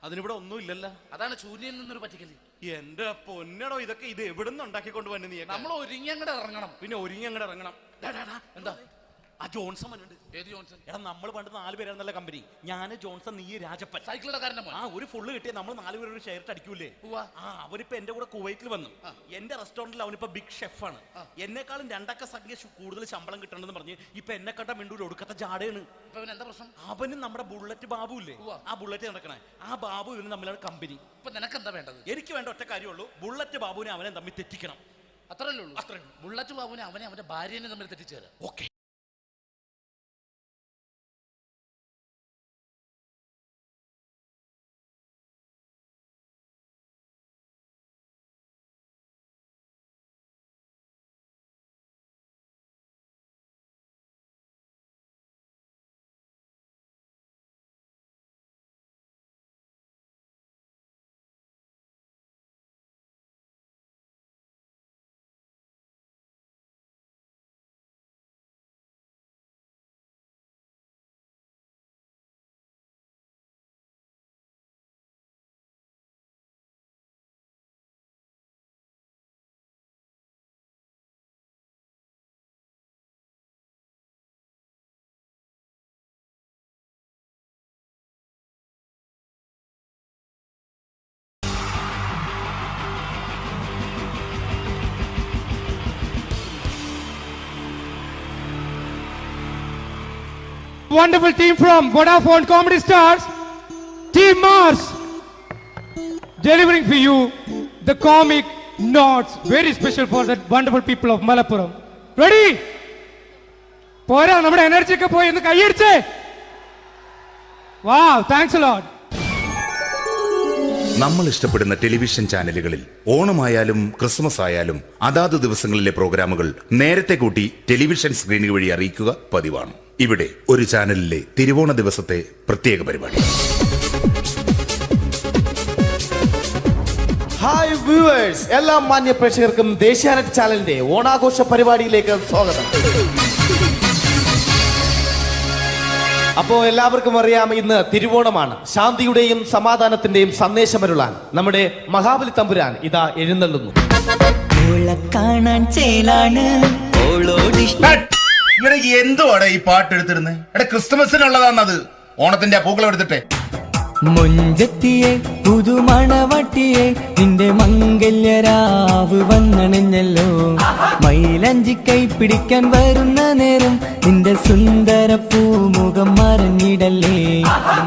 അതിനിവിടെ ഒന്നും ഇല്ലല്ലോ. അതാണ് ശൂന്യയിൽ നിന്നൊരു പറ്റിക്കല്. എന്റെ പൊന്നടോ, ഇതൊക്കെ ഇത് എവിടുന്ന് ഉണ്ടാക്കിക്കൊണ്ട് വന്നു നീ? നമ്മൾ ഒരുങ്ങി അങ്ങോട്ട് ഇറങ്ങണം. പിന്നെ ഒരുങ്ങി അങ്ങോട്ട് ഇറങ്ങണം. എന്താ? ആ ജോൺസൺ വന്നിട്ടുണ്ട്. ഏത് ജോൺസൺ? എടാ, നമ്മൾ പണ്ട് 4 പേരായിരുന്നല്ല കമ്പനി. ഞാന്, ജോൺസൺ, നീ, രാജപ്പൻ. സൈക്കിളുടെ കാരന്റെ മോൻ. ഒരു ഫുള്ള് കിട്ടിയ നമ്മൾ 4 പേര് ഒരു ഷെയർ അടിക്കൂലേ? അവനിപ്പോ എന്റെ കൂടെ കുവൈറ്റിൽ വന്നു. എന്റെ റെസ്റ്റോറന്റിൽ അവനിപ്പോ ബിഗ് ഷെഫാണ്. എന്നെക്കാളും 2 അക്ക സംഖ്യ കൂടുതൽ ശമ്പളം കിട്ടണമെന്ന് പറഞ്ഞ് ഇപ്പൊ എന്നെ കണ്ട മിണ്ടൂര് ഒടുക്കത്തെ ജാടയാണ്. എന്താ പ്രശ്നം? അവനും നമ്മുടെ ബുള്ളറ്റ് ബാബു ഇല്ലേ, ആ ബുള്ളറ്റ് നടക്കണേ, ആ ബാബു ഇവന് തമ്മിലാണ് കമ്പനി. ഇപ്പൊ നിനക്ക് എന്താ വേണ്ടത്? എനിക്ക് വേണ്ട ഒറ്റ കാര്യമുള്ളൂ, ബുള്ളറ്റ് ബാബുവിനെ അവനെ തമ്മിൽ തെറ്റിക്കണം. അത്രയല്ലേ ഉള്ളൂ? ബുള്ളറ്റ് ബാബുവിനെ അവനെ അവന്റെ ഭാര്യനെ തമ്മിൽ തെറ്റിച്ചേരാ. Okay. Wonderful team from Vodafone Comedy Stars, Team Mars, delivering for you the comic notes, very special for the wonderful people of Malappuram. Ready? പോരാ, നമ്മുടെ എനർജി ഒക്കെ പോയി, ഒന്ന് കൈയടിച്ചേ. Wow, thanks a lot. നമ്മൾ ഇഷ്ടപ്പെടുന്ന ടെലിവിഷൻ ചാനലുകളിൽ ഓണമായാലും ക്രിസ്മസ് ആയാലും അതാത് ദിവസങ്ങളിലെ പ്രോഗ്രാമുകൾ നേരത്തെ കൂട്ടി ടെലിവിഷൻ സ്ക്രീനുകൾ വഴി അറിയിക്കുക പതിവാണ്. ഇവിടെ ഒരു ചാനലിലെ തിരുവോണ ദിവസത്തെ പ്രത്യേക പരിപാടി. ഹായ് വ്യൂവേഴ്സ്, എല്ലാ മാന്യ പ്രേക്ഷകർക്കും ദേശീയാനെറ്റ് ചാനലിന്റെ ഓണാഘോഷ പരിപാടിയിലേക്ക് സ്വാഗതം. അപ്പോ എല്ലാവർക്കും അറിയാം, ഇന്ന് തിരുവോണമാണ്. ശാന്തിയുടെയും സമാധാനത്തിന്റെയും സന്ദേശമരുളാൻ നമ്മുടെ മഹാബലി തമ്പുരാൻ ഇതാ എഴുന്നള്ളുന്നു. ഓളെ കാണാൻ ചേലാണ് ഓളോടിഷ്ടം. എന്തുവാടാ ഈ പാട്ട് എടുത്തിരുന്നത്? എടാ ക്രിസ്മസിനുള്ളതാണത്. ഓണത്തിന്റെ പൂക്കളം എടുത്തിട്ടെ. മുഞ്ചത്തിയെ പുതുമണവട്ടിയെ നിന്റെ മംഗല്യരാവ് വന്നണഞ്ഞല്ലോ. മൈലഞ്ചി കൈ പിടിക്കാൻ വരുന്ന നേരം നിന്റെ സുന്ദര പൂമുഖം മറഞ്ഞിടല്ലേ.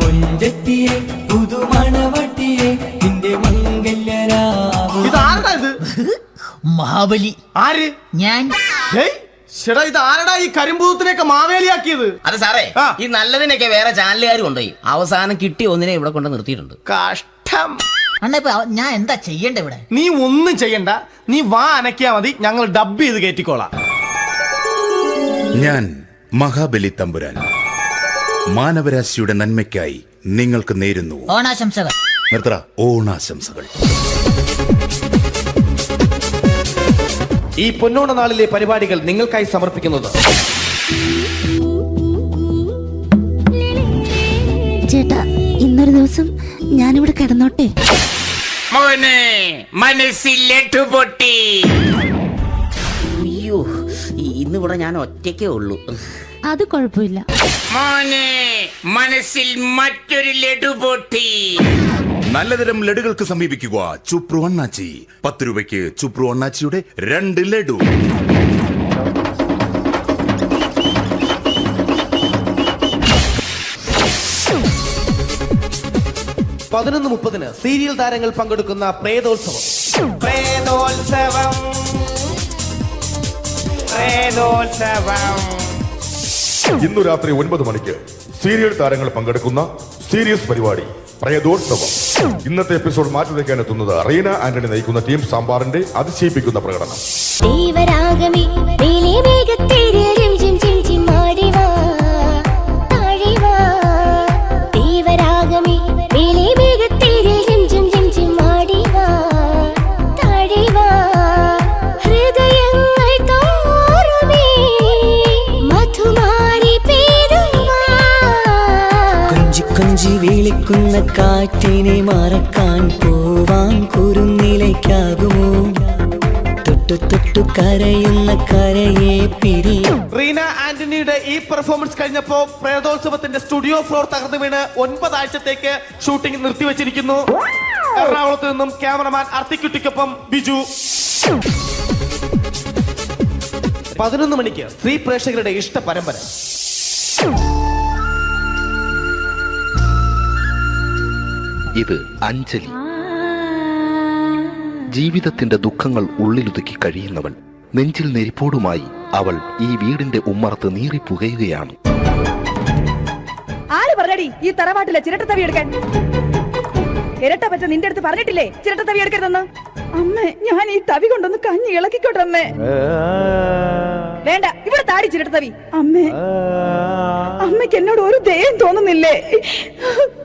മുഞ്ചത്തിയെ പുതുമണവട്ടിയെ നിന്റെ മംഗല്യരാവ്. ഇതാരടാ ഇത്? മഹാബലി. ആര്? ഞാൻ. ചേട്ടാ ഇത് ആരടാ ഈ കരിമ്പൂത്തിനെയൊക്കെ മാവേലിയാക്കിയത്? അതെ സാറേ, ഈ നല്ലതിനൊക്കെ വേറെ ചാനലുകാർ കൊണ്ടുപോയി അവസാനം കിട്ടിയ ഒന്നിനെ ഇവിടെ കൊണ്ട് നിർത്തിയിട്ടുണ്ട്. കഷ്ടം. ഞാൻ എന്താ ചെയ്യണ്ട ഇവിടെ? നീ ഒന്നും ചെയ്യണ്ട, നീ വാ അനക്കിയാ മതി, ഞങ്ങൾ ഡബ് ചെയ്ത് കയറ്റിക്കോളാം. ഞാൻ മഹാബലി തമ്പുരാൻ മാനവരാശിയുടെ നന്മയ്ക്കായി നിങ്ങൾക്ക് നേരുന്നു ഓണാശംസകൾ. നിർത്തറ. ഓണാശംസകൾ. ഈ പൊന്നോണ നാളിലെ പരിപാടികൾ നിങ്ങൾക്കായി സമർപ്പിക്കുന്നത് ചേട്ടാ, ഇന്നൊരു ദിവസം ഞാനിവിടെ കിടന്നോട്ടെ? മോനെ മനസ്സിലെട്ടു പൊട്ടി. അയ്യോ, ഇന്നിവിടെ ഞാൻ ഒറ്റയ്ക്കേ ഉള്ളൂ. അത് കുഴപ്പമില്ല. മോനെ മനസ്സിൽ മറ്റൊരു ലഡു പൊട്ടി. നല്ലതരം ലഡുകൾക്ക് സമീപിക്കുക ചുപ്രു അണ്ണാച്ചി. 10 രൂപയ്ക്ക് ചുപ്രു അണ്ണാച്ചിയുടെ 2 ലഡു. പതിനൊന്ന് 30 സീരിയൽ താരങ്ങൾ പങ്കെടുക്കുന്ന പ്രേതോത്സവം. ഇന്നു രാത്രി 9 മണിക്ക് സീരിയൽ താരങ്ങൾ പങ്കെടുക്കുന്ന സീരിയസ് പരിപാടി പ്രേതോത്സവം. ഇന്നത്തെ എപ്പിസോഡ് മാറ്റിവെക്കാൻ എത്തുന്നത് റീന ആന്റണി നയിക്കുന്ന ടീം സാമ്പാറിന്റെ അതിശയിപ്പിക്കുന്ന പ്രകടനം. കൊഞ്ചി വിളിക്കുന്ന കാറ്റിനെ മറക്കാൻ പോവാൻ കുറുനിലയ്ക്കാകുമോ? തൊട്ടു തൊട്ടു കരയുന്ന കരയെ പിരിയും. റീന ആന്റണിയുടെ ഈ പെർഫോമൻസ് കഴിഞ്ഞപ്പോ പ്രേതോത്സവത്തിന്റെ സ്റ്റുഡിയോ ഫ്ലോർ തകർന്നു വീണ് 9 ആഴ്ചത്തേക്ക് ഷൂട്ടിംഗ് നിർത്തിവെച്ചിരിക്കുന്നു. എറണാകുളത്ത് നിന്നും ക്യാമറമാൻ അർത്തിക്കുട്ടിക്കൊപ്പം ബിജു. 11 മണിക്ക് സ്ത്രീ പ്രേക്ഷകരുടെ ഇഷ്ട പരമ്പര. ഇത് അഞ്ജലി. ജീവിതത്തിന്റെ ദുഃഖങ്ങൾ ഉള്ളിലൊതുക്കി കഴിയുന്നവൾ. നെഞ്ചിൽ നെരിപ്പോടുമായി അവൾ ഈ വീടിന്റെ ഉമ്മറത്ത് നീറി പുകയുകയാണ്. ആര് പറഞ്ഞടി ഈ തറവാട്ടിലെ ചിരട്ടത്തവി എടുക്കാൻ? ഇരട്ട പറ്റ നിന്റെ അടുത്ത് പറഞ്ഞിട്ടില്ലേ ചിരട്ടത്തവി എടുക്കരുതെന്ന്? അമ്മേ, ഞാൻ ഈ തവി കൊണ്ടൊന്ന് കഞ്ഞി ഇളക്കിക്കോട്ടെ അമ്മേ. വേണ്ട, ഇവിടെ താടി ചിരട്ടത്തവി. അമ്മേ, അമ്മയ്ക്ക് എന്നോട് ഒരു ദയം തോന്നുന്നില്ലേ?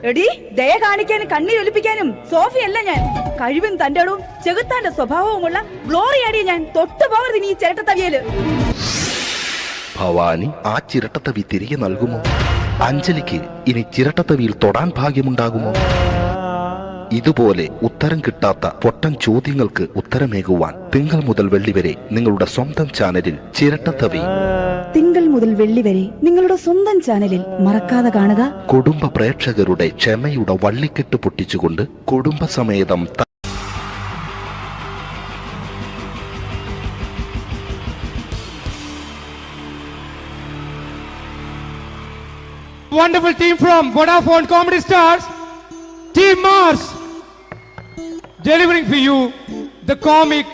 എടി, ദയ കാണിക്കാനും കണ്ണീരൊലിപ്പിക്കാനും സോഫിയല്ല ഞാൻ. കഴിവും തന്റെടും ചെകുത്താന്റെ സ്വഭാവവുമുള്ള ഗ്ലോറി ആടിയ ഞാൻ. തൊട്ടു പോകരുത് ഇനി ഈ ചിരട്ടത്തവിയല്. ഭവാനി ആ ചിരട്ടത്തവി തിരികെ നൽകുമോ? അഞ്ജലിക്ക് ഇനി ചിരട്ടത്തവിയിൽ തൊടാൻ ഭാഗ്യമുണ്ടാകുമോ? ഇതുപോലെ ഉത്തരം കിട്ടാത്ത പൊട്ടൻ ചോദ്യങ്ങൾക്ക് ഉത്തരമേകുവാൻ തിങ്കൾ മുതൽ വെള്ളി വരെ നിങ്ങളുടെ സ്വന്തം ചാനലിൽ ചിരട്ടത്തവി. തിങ്കൾ മുതൽ വെള്ളി വരെ നിങ്ങളുടെ സ്വന്തം ചാനലിൽ മറക്കാതെ കാണുക. കുടുംബ പ്രേക്ഷകരുടെ ക്ഷമയുടെ വള്ളിക്കെട്ട് പൊട്ടിച്ചുകൊണ്ട് കുടുംബസമേതം Wonderful team from Vodafone Comedy Stars, Team Mars, delivering for you the comic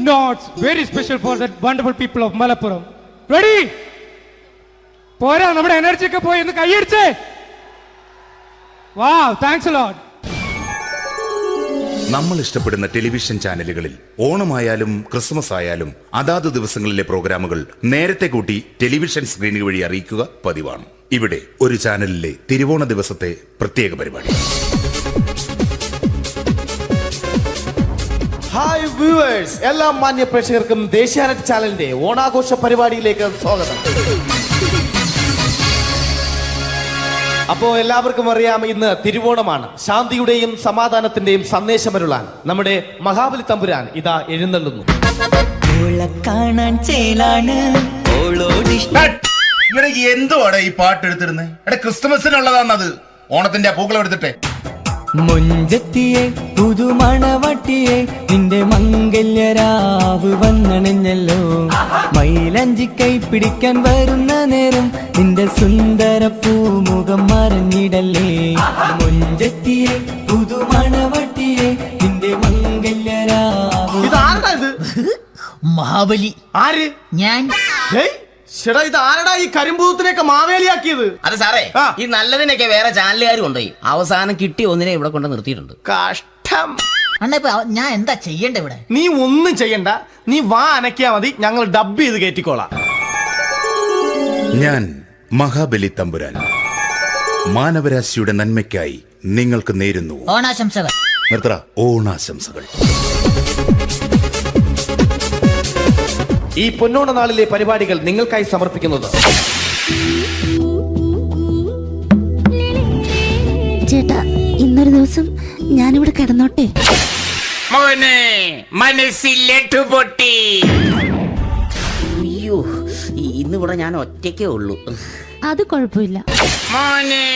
notes, very special for the wonderful people of Malappuram. Ready? പോരാ, നമ്മുടെ എനർജി ഒക്കെ പോയി ഒന്ന് കൈയടിച്ചേ. Wow, thanks a lot. നമ്മൾ ഇഷ്ടപ്പെടുന്ന ടെലിവിഷൻ ചാനലുകളിൽ ഓണമായാലും ക്രിസ്മസ് ആയാലും അതാത് ദിവസങ്ങളിലെ പ്രോഗ്രാമുകൾ നേരത്തെ കൂട്ടി ടെലിവിഷൻ സ്ക്രീനുകൾ വഴി അറിയിക്കുക പതിവാണ്. ഇവിടെ ഒരു ചാനലിലെ തിരുവോണ ദിവസത്തെ പ്രത്യേക പരിപാടി. ഹായ് വ്യൂവേഴ്സ്, എല്ലാ മാന്യ പ്രേക്ഷകർക്കും ദേശീയാനെറ്റ് ചാനലിന്റെ ഓണാഘോഷ പരിപാടിയിലേക്ക് സ്വാഗതം. അപ്പോ എല്ലാവർക്കും അറിയാം, ഇന്ന് തിരുവോണമാണ്. ശാന്തിയുടെയും സമാധാനത്തിന്റെയും സന്ദേശമരുളാൻ നമ്മുടെ മഹാബലി തമ്പുരാൻ ഇതാ എഴുന്നള്ളുന്നു. ഓളെ കാണാൻ ചേലാണ് ഓളോടിഷ്ടം. ഇവിടെ എന്തുവാടെ ഈ പാട്ട് എടുത്തിരുന്നത്? എടാ ക്രിസ്തുമസിനുള്ളതാണത്. ഓണത്തിന്റെ ആ പൂക്കളം എടുത്തിട്ടെ. മുഞ്ചത്തിയെ പുതുമണവട്ടിയെ നിന്റെ മംഗല്യരാവ് വന്നണഞ്ഞല്ലോ. മൈലഞ്ചി കൈ പിടിക്കാൻ വരുന്ന നേരം നിന്റെ സുന്ദര പൂമുഖം മറഞ്ഞിടല്ലേ. മുഞ്ചത്തിയെ പുതുമണവട്ടിയെ നിന്റെ മംഗല്യരാവ്. മഹാബലി. ആര്? ഞാൻ. ചേട്ടാ ഇത് ആരടാ ഈ കരിമ്പൂത്തിനെയൊക്കെ മാവേലിയാക്കിയത്? അത് സാറേ, ഈ നല്ലതിനൊക്കെ വേറെ ചാനലുകാർ കൊണ്ടുപോയി അവസാനം കിട്ടി ഒന്നിനെ ഇവിടെ കൊണ്ട് നിർത്തിയിട്ടുണ്ട്. കഷ്ടം. ഞാൻ എന്താ ചെയ്യണ്ട ഇവിടെ? നീ ഒന്നും ചെയ്യണ്ട, നീ വാ അനക്കിയാ മതി, ഞങ്ങൾ ഡബ് ചെയ്ത് കയറ്റിക്കോളാം. ഞാൻ മഹാബലി തമ്പുരാൻ മാനവരാശിയുടെ നന്മയ്ക്കായി നിങ്ങൾക്ക് നേരുന്നു ഓണാശംസകൾ. നിർത്തറ. ഓണാശംസകൾ. ഈ പൊന്നോണ നാളിലെ പരിപാടികൾ നിങ്ങൾക്കായി സമർപ്പിക്കുന്നത് ചേട്ടാ ഇന്നൊരു ദിവസം ഞാനിവിടെ കിടന്നോട്ടെ? മോനെ മനസ്സിലെട്ടു പൊട്ടി. അയ്യോ, ഇന്നിവിടെ ഞാൻ ഒറ്റയ്ക്കേ ഉള്ളൂ. അത് കുഴപ്പമില്ല. മോനെ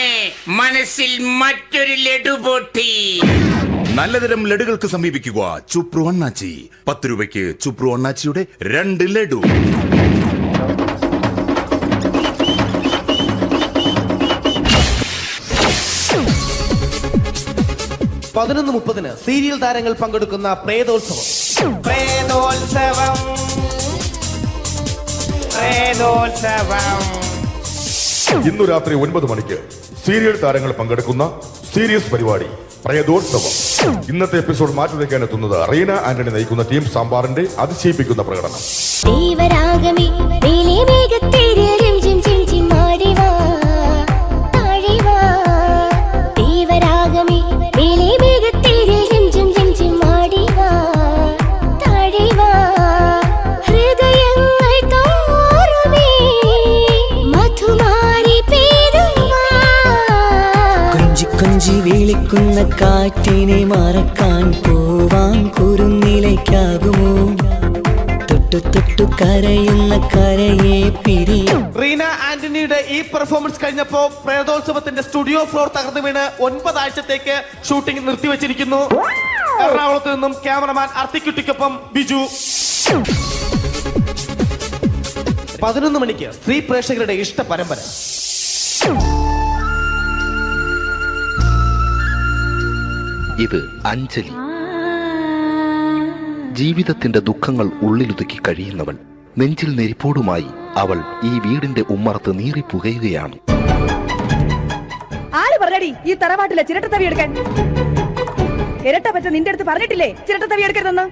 മനസ്സിൽ മറ്റൊരു ലഡു പൊട്ടി. നല്ലതരം ലഡുകൾക്ക് സമീപിക്കുക ചുപ്രു അണ്ണാച്ചി. 10 രൂപയ്ക്ക് ചുപ്രു അണ്ണാച്ചിയുടെ 2 ലഡു. (11:30) സീരിയൽ താരങ്ങൾ പങ്കെടുക്കുന്ന പ്രേതോത്സവം. ഇന്നു രാത്രി 9 മണിക്ക് സീരിയൽ താരങ്ങൾ പങ്കെടുക്കുന്ന സീരിയസ് പരിപാടി പ്രേതോത്സവം. ഇന്നത്തെ എപ്പിസോഡ് മാറ്റി വയ്ക്കാൻ എത്തുന്നത് റീന ആന്റണി നയിക്കുന്ന ടീം സാമ്പാറിന്റെ അതിശയിപ്പിക്കുന്ന പ്രകടനം. കൊഞ്ചി വിളിക്കുന്ന കാറ്റിനെ മറക്കാൻ പോവാൻ കുറുനിലയ്ക്കാകുമോ? തൊട്ടു തൊട്ടു കരയുന്ന കരയെ പിരിയും. റീന ആന്റണിയുടെ ഈ പെർഫോമൻസ് കഴിഞ്ഞപ്പോ പ്രേതോത്സവത്തിന്റെ സ്റ്റുഡിയോ ഫ്ലോർ തകർന്നു വീണ് 9 ആഴ്ചത്തേക്ക് ഷൂട്ടിംഗ് നിർത്തിവെച്ചിരിക്കുന്നു. എറണാകുളത്ത് നിന്നും ക്യാമറമാൻ അർത്തിക്കുട്ടിക്കൊപ്പം ബിജു. 11 മണിക്ക് സ്ത്രീ പ്രേക്ഷകരുടെ ഇഷ്ട പരമ്പര. ഇത് അഞ്ജലി. ജീവിതത്തിന്റെ ദുഃഖങ്ങൾ ഉള്ളിലൊതുക്കി കഴിയുന്നവൾ. നെഞ്ചിൽ നെരിപ്പോടുമായി അവൾ ഈ വീടിന്റെ ഉമ്മറത്ത് നീറിപ്പുകയുകയാണ്. ആര് പറഞ്ഞടി ഈ തറവാട്ടിലെ ചിരട്ടത്തവി എടുക്കാൻ? ഇരട്ട പറ്റ നിന്റെ അടുത്ത് പറഞ്ഞിട്ടില്ലേ ചിരട്ടത്തവി എടുക്കരുതെന്ന്?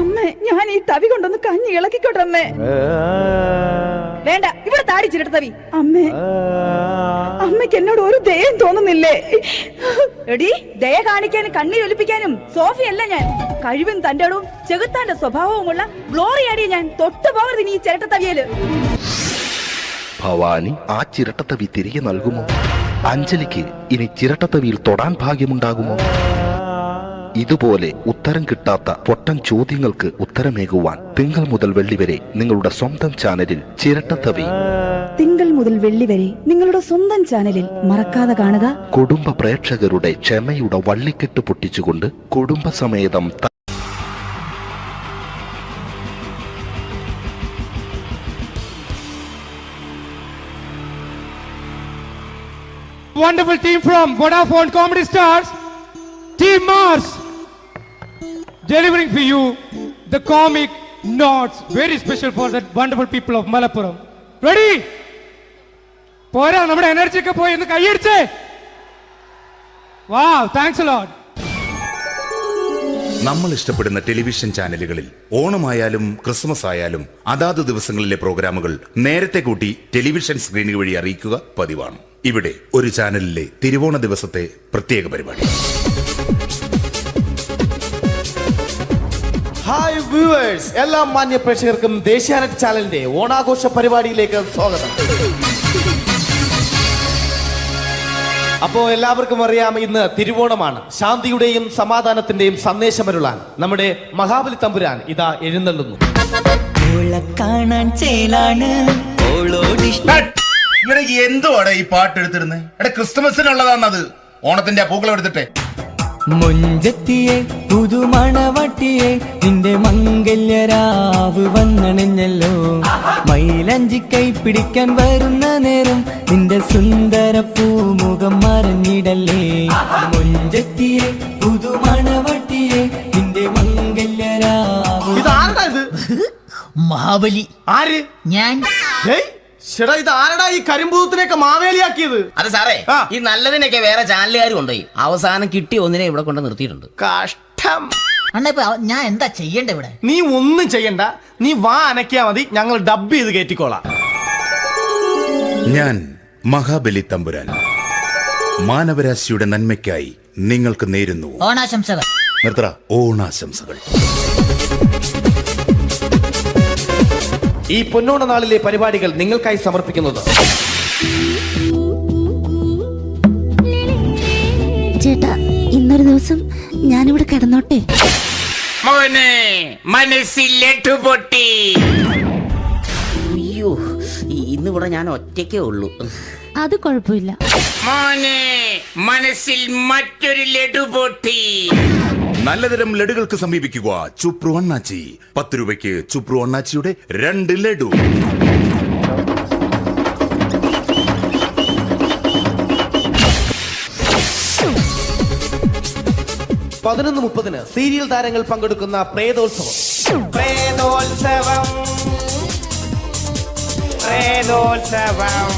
അമ്മേ, ഞാൻ ഈ തവി കൊണ്ടൊന്ന് കഞ്ഞി ഇളക്കിക്കോട്ടെ അമ്മേ. വേണ്ട, ഇവിടെ താടി ചിരട്ടത്തവി. അമ്മേ, അമ്മയ്ക്ക് എന്നോട് ഒരു ദയം തോന്നുന്നില്ലേ? എടി, ദയ കാണിക്കാനും കണ്ണീരൊലിപ്പിക്കാനും സോഫിയല്ല ഞാൻ. കഴിവും തന്റെ ഇടവും ചെകുത്താന്റെ സ്വഭാവവുമുള്ള ഗ്ലോറിയാടി ഞാൻ. തൊട്ടുപോകരുത് നീ ചിരട്ടത്തവിയല്. ഭവാനി ആ ചിരട്ടത്തവി തിരികെ നൽകുമോ? അഞ്ജലിക്ക് ഇനി ചിരട്ടത്തവിയിൽ തൊടാൻ ഭാഗ്യമുണ്ടാകുമോ? ഇതുപോലെ ഉത്തരം കിട്ടാത്ത പൊട്ടൻ ചോദ്യങ്ങൾക്ക് ഉത്തരമേകുവാൻ തിങ്കൾ മുതൽ വെള്ളി വരെ നിങ്ങളുടെ സ്വന്തം ചാനലിൽ ചിരട്ടത്തവി. തിങ്കൾ മുതൽ വെള്ളി വരെ നിങ്ങളുടെ സ്വന്തം ചാനലിൽ മറക്കാതെ കാണുക. കുടുംബ പ്രേക്ഷകരുടെ ക്ഷമയുടെ വള്ളിക്കെട്ട് പൊട്ടിച്ചുകൊണ്ട് കുടുംബസമേതം Wonderful team from Vodafone Comedy Stars, Team Mars, delivering for you the comic notes, very special for the wonderful people of Malappuram. Ready? പോരാ, നമ്മുടെ എനർജി ഒക്കെ പോയി ഒന്ന് കൈയടിച്ചേ. Wow, thanks a lot. നമ്മൾ ഇഷ്ടപ്പെടുന്ന ടെലിവിഷൻ ചാനലുകളിൽ ഓണമായാലും ക്രിസ്മസ് ആയാലും അതാത് ദിവസങ്ങളിലെ പ്രോഗ്രാമുകൾ നേരത്തെ കൂട്ടി ടെലിവിഷൻ സ്ക്രീനുകൾ വഴി അറിയിക്കുക പതിവാണ്. ഇവിടെ ഒരു ചാനലിലെ തിരുവോണ ദിവസത്തെ പ്രത്യേക പരിപാടി. ഹായ് വ്യൂവേഴ്സ്, എല്ലാ മാന്യ പ്രേക്ഷകർക്കും ദേശീയാനെറ്റ് ചാനലിന്റെ ഓണാഘോഷ പരിപാടിയിലേക്ക് സ്വാഗതം. അപ്പോ എല്ലാവർക്കും അറിയാം, ഇന്ന് തിരുവോണമാണ്. ശാന്തിയുടെയും സമാധാനത്തിന്റെയും സന്ദേശമരുളാൻ നമ്മുടെ മഹാബലി തമ്പുരാൻ ഇതാ എഴുന്നള്ളുന്നു. ഓളെ കാണാൻ ചേലാണ് ഓളോടിഷ്ടം. ഇവിടെ എന്തുവാടെ ഈ പാട്ട് എടുത്തിരുന്നത്? എടാ ക്രിസ്തുമസിനുള്ളതാണത്. ഓണത്തിന്റെ പൂക്കളം എടുത്തിട്ടെ. മുഞ്ചത്തിയെ പുതുമണവട്ടിയെ നിന്റെ മംഗല്യരാവ് വന്നണിഞ്ഞല്ലോ. മൈലഞ്ചി കൈ പിടിക്കാൻ വരുന്ന നേരം നിന്റെ സുന്ദര പൂമുഖം മറിഞ്ഞിടല്ലേ. മുഞ്ചത്തിയെ പുതുമണവട്ടിയെ നിന്റെ മംഗല്യരാവ്. ഇതാരടാ ഇത്? മഹാബലി. ആര്? ഞാൻ. ചേട്ടാ ഇത് ആരടാ ഈ കരിമ്പൂത്തിനെയൊക്കെ മാവേലിയാക്കിയത്? അത് സാറേ, ഈ നല്ലതിനൊക്കെ വേറെ ചാനലുകാർ കൊണ്ടുപോയി അവസാനം കിട്ടി ഒന്നിനെ ഇവിടെ കൊണ്ട് നിർത്തിയിട്ടുണ്ട്. കഷ്ടം. അണ്ണ ഇപ്പൊ ഞാൻ എന്താ ചെയ്യണ്ട ഇവിടെ? നീ ഒന്നും ചെയ്യണ്ട, നീ വാ അനക്കിയാ മതി, ഞങ്ങൾ ഡബ് ചെയ്ത് കയറ്റിക്കോളാം. ഞാൻ മഹാബലി തമ്പുരാൻ മാനവരാശിയുടെ നന്മയ്ക്കായി നിങ്ങൾക്ക് നേരുന്നു ഓണാശംസകൾ. നിർത്തറ ഓണാശംസകൾ. ഈ പൊന്നോണ നാളിലെ പരിപാടികൾ നിങ്ങൾക്കായി സമർപ്പിക്കുന്നത് ചേട്ടാ, ഇന്നൊരു ദിവസം ഞാനിവിടെ കിടന്നോട്ടെ? മോനെ മനസ്സിലെട്ടു പൊട്ടി. അയ്യോ, ഇന്നിവിടെ ഞാൻ ഒറ്റയ്ക്കേ ഉള്ളൂ. അത് കുഴപ്പമില്ല. മോനെ മനസ്സിൽ മറ്റൊരു ലഡു പൊട്ടി. നല്ലതരം ലഡുകൾക്ക് സമീപിക്കുക ചുപ്രു അണ്ണാച്ചി. 10 രൂപയ്ക്ക് ചുപ്രു അണ്ണാച്ചിയുടെ 2 ലഡു. പതിനൊന്ന് 30 സീരിയൽ താരങ്ങൾ പങ്കെടുക്കുന്ന പ്രേതോത്സവം. പ്രേതോത്സവം, പ്രേതോത്സവം.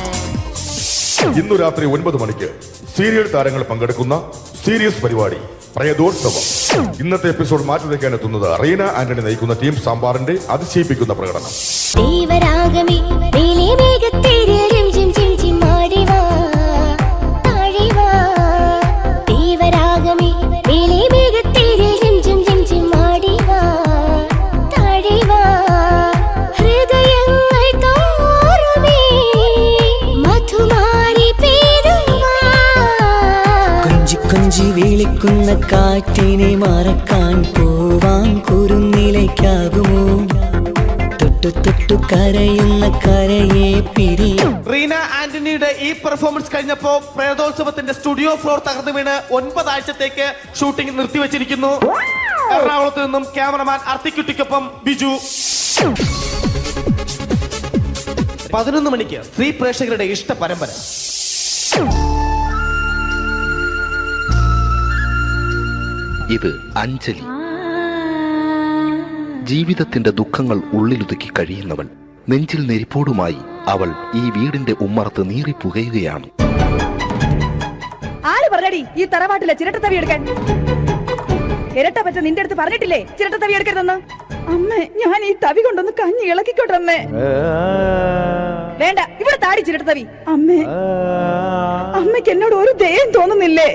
ഇന്നു രാത്രി 9 മണിക്ക് സീരിയൽ താരങ്ങൾ പങ്കെടുക്കുന്ന സീരിയസ് പരിപാടി പ്രേതോത്സവം. ഇന്നത്തെ എപ്പിസോഡ് മാറ്റി വയ്ക്കാൻ എത്തുന്നത് റീന ആന്റണി നയിക്കുന്ന ടീം സാമ്പാറിന്റെ അതിശയിപ്പിക്കുന്ന പ്രകടനം. കൊഞ്ചി വിളിക്കുന്ന കാറ്റിനെ മറക്കാൻ പോവാൻ കുറുനിലയ്ക്കാകുമോ? തൊട്ടു തൊട്ടു കരയുന്ന കരയെ പിരിയും. റീന ആന്റണിയുടെ ഈ പെർഫോമൻസ് കഴിഞ്ഞപ്പോ പ്രേതോത്സവത്തിന്റെ സ്റ്റുഡിയോ ഫ്ലോർ തകർന്നു വീണ് 9 ആഴ്ചത്തേക്ക് ഷൂട്ടിംഗ് നിർത്തിവെച്ചിരിക്കുന്നു. എറണാകുളത്ത് നിന്നും ക്യാമറമാൻ അർത്തിക്കുട്ടിക്കൊപ്പം ബിജു. 11 മണിക്ക് സ്ത്രീ പ്രേക്ഷകരുടെ ഇഷ്ട പരമ്പര. ഇത് അഞ്ജലി. ജീവിതത്തിന്റെ ദുഃഖങ്ങൾ ഉള്ളിലുതുക്കി കഴിയുന്നവൾ. നെഞ്ചിൽ നെരിപ്പോടുമായി അവൾ ഈ വീടിന്റെ ഉമ്മറത്ത് നീറിപ്പുകയുകയാണ്. ആര് പറഞ്ഞടി ഈ തറവാട്ടിലെ ചിരട്ടത്തവി എടുക്കാൻ? ഇരട്ട പറ്റ നിന്റെ അടുത്ത് പറഞ്ഞിട്ടില്ലേ ചിരട്ടത്തവി എടുക്കരുതെന്ന്? അമ്മേ, ഞാൻ ഈ തവി കൊണ്ടൊന്ന് കഞ്ഞി ഇളക്കിക്കോട്ടെ അമ്മേ. വേണ്ട, ഇവിടെ താടി ചിരട്ടത്തവി. അമ്മേ, അമ്മയ്ക്ക് എന്നോട് ഒരു ദയം തോന്നുന്നില്ലേ?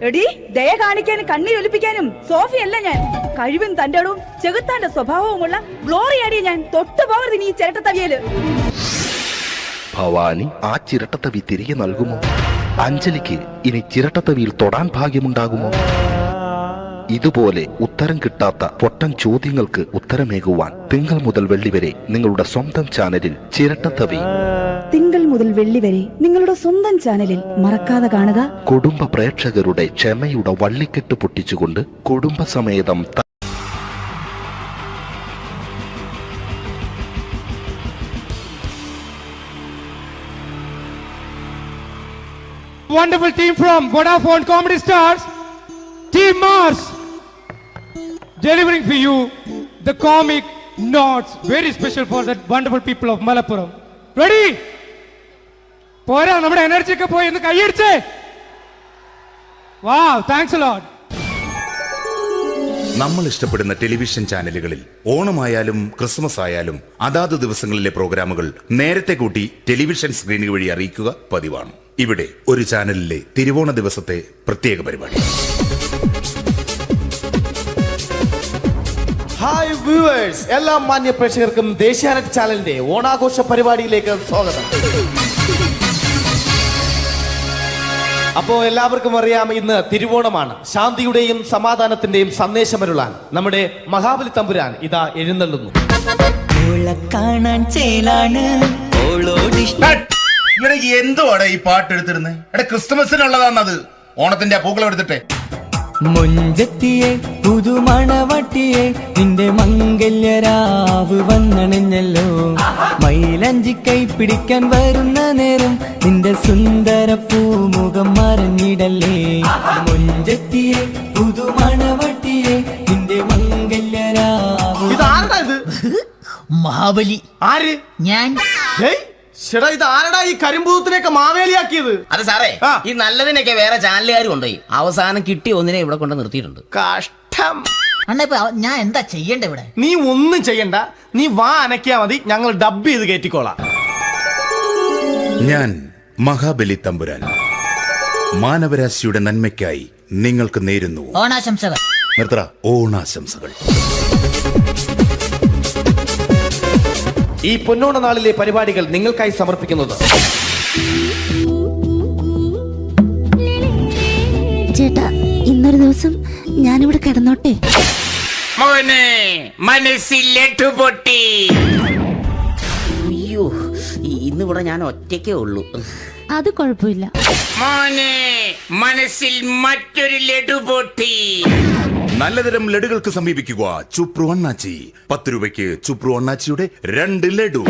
എടി, ദയ കാണിക്കാനും കണ്ണീരൊലിപ്പിക്കാനും സോഫിയല്ല ഞാൻ. കഴിവും തന്റെ ഇടവും ചെകുത്താന്റെ സ്വഭാവവുമുള്ള ഗ്ലോറിയാടിയ ഞാൻ. തൊട്ടുപോകരുത് നീ ഈ ചിരട്ടത്തവിയല്. ഭവാനി ആ ചിരട്ടത്തവി തിരികെ നൽകുമോ? അഞ്ജലിക്ക് ഇനി ചിരട്ടത്തവിയിൽ തൊടാൻ ഭാഗ്യമുണ്ടാകുമോ? ഇതുപോലെ ഉത്തരം കിട്ടാത്ത പൊട്ടൻ ചോദ്യങ്ങൾക്ക് ഉത്തരമേകുവാൻ തിങ്കൾ മുതൽ വെള്ളി വരെ നിങ്ങളുടെ സ്വന്തം ചാനലിൽ ചിരട്ടത്തവി. തിങ്കൾ മുതൽ വെള്ളി വരെ നിങ്ങളുടെ സ്വന്തം ചാനലിൽ മറക്കാതെ കാണുക. കുടുംബ പ്രേക്ഷകരുടെ ക്ഷമയുടെ വള്ളിക്കെട്ട് പൊട്ടിച്ചുകൊണ്ട് കുടുംബസമേതം Wonderful team from Vodafone Comedy Stars, Team Mars, delivering for you the comic notes, very special for the wonderful people of Malappuram. Ready? പോരാ, നമ്മുടെ എനർജി ഒക്കെ പോയി ഒന്ന് കൈയടിച്ചേ. Wow, thanks a lot. നമ്മൾ ഇഷ്ടപ്പെടുന്ന ടെലിവിഷൻ ചാനലുകളിൽ ഓണമായാലും ക്രിസ്മസ് ആയാലും അതാത് ദിവസങ്ങളിലെ പ്രോഗ്രാമുകൾ നേരത്തെ കൂട്ടി ടെലിവിഷൻ സ്ക്രീനുകൾ വഴി അറിയിക്കുക പതിവാണ്. ഇവിടെ ഒരു ചാനലിലെ തിരുവോണ ദിവസത്തെ പ്രത്യേക പരിപാടി. ഹായ് വ്യൂവേഴ്സ്, എല്ലാ മാന്യ പ്രേക്ഷകർക്കും ദേശീയാനെറ്റ് ചാനലിന്റെ ഓണാഘോഷ പരിപാടിയിലേക്ക് സ്വാഗതം. അപ്പോ എല്ലാവർക്കും അറിയാം, ഇന്ന് തിരുവോണമാണ്. ശാന്തിയുടെയും സമാധാനത്തിന്റെയും സന്ദേശമരുളാൻ നമ്മുടെ മഹാബലി തമ്പുരാൻ ഇതാ എഴുന്നള്ളുന്നു. ഓളെ കാണാൻ ചേലാണ് ഓളോടിഷ്ടം. ഇവിടെ എന്തുവാടെ ഈ പാട്ട് എടുത്തിരുന്നത്? എടാ ക്രിസ്തുമസിനുള്ളതാണത്. ഓണത്തിന്റെ പൂക്കളം എടുത്തിട്ടെ. മുഞ്ചത്തിയെ പുതുമണവട്ടിയെ നിന്റെ മംഗല്യരാവ് വന്നണഞ്ഞല്ലോ. മൈലഞ്ചി കൈ പിടിക്കാൻ വരുന്ന നേരം നിന്റെ സുന്ദര പൂമുഖം മറഞ്ഞിടല്ലേ. മുഞ്ചത്തിയെ പുതുമണവട്ടിയെ നിന്റെ മംഗല്യരാവ്. ഇതാരടാ ഇത്? മഹാബലി. ആര്? ഞാൻ. ചേട്ടാ ഇത് ആരടാ ഈ കരിമ്പൂത്തിനെയൊക്കെ മാവേലിയാക്കിയത്? അത് സാറേ, ഈ നല്ലതിനൊക്കെ വേറെ ചാനലുകാർ കൊണ്ടുപോയി അവസാനം കിട്ടി ഒന്നിനെ ഇവിടെ കൊണ്ട് നിർത്തിയിട്ടുണ്ട്. കഷ്ടം. അണ്ണ ഇപ്പൊ ഞാൻ എന്താ ചെയ്യണ്ട ഇവിടെ? നീ ഒന്നും ചെയ്യണ്ട, നീ വാ അനക്കിയാ മതി, ഞങ്ങൾ ഡബ് ചെയ്ത് കയറ്റിക്കോളാം. ഞാൻ മഹാബലി തമ്പുരാൻ മാനവരാശിയുടെ നന്മയ്ക്കായി നിങ്ങൾക്ക് നേരുന്നു ഓണാശംസകൾ. നിർത്തറ. ഓണാശംസകൾ. ഈ പൊന്നോണ നാളിലെ പരിപാടികൾ നിങ്ങൾക്കായി സമർപ്പിക്കുന്നത് ചേട്ടാ, ഇന്നൊരു ദിവസം ഞാനിവിടെ കിടന്നോട്ടെ? മോനെ മനസ്സിലെട്ടു പൊട്ടി. അയ്യോ, ഇന്നിവിടെ ഞാൻ ഒറ്റയ്ക്കേ ഉള്ളൂ. അത് കുഴപ്പമില്ല. മോനെ മനസ്സിൽ മറ്റൊരു ലഡു പൊട്ടി. നല്ലതരം ലഡുകൾക്ക് സമീപിക്കുക ചുപ്രു അണ്ണാച്ചി. 10 രൂപയ്ക്ക് ചുപ്രു അണ്ണാച്ചിയുടെ 2 ലഡു.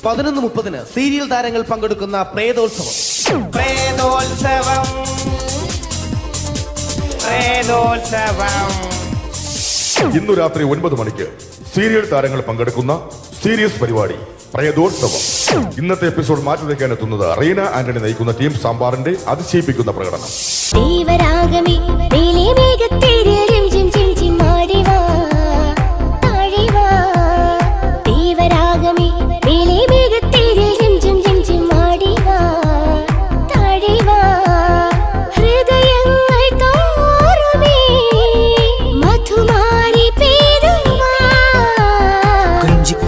പതിനൊന്ന് 30 സീരിയൽ താരങ്ങൾ പങ്കെടുക്കുന്ന പ്രേതോത്സവം. പ്രേതോത്സവം, പ്രേതോത്സവം. ഇന്നു രാത്രി 9 മണിക്ക് സീരിയൽ താരങ്ങൾ പങ്കെടുക്കുന്ന സീരിയസ് പരിപാടി പ്രേതോത്സവം. ഇന്നത്തെ എപ്പിസോഡ് മാറ്റിവെക്കാൻ എത്തുന്നത് റീന ആന്റണി നയിക്കുന്ന ടീം സാമ്പാറിന്റെ അതിശയിപ്പിക്കുന്ന പ്രകടനം.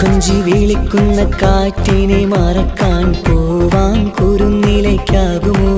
കൊഞ്ചി വിളിക്കുന്ന കാറ്റിനെ മറക്കാൻ പോവാൻ കുറുനിലയ്ക്കാകുമോ?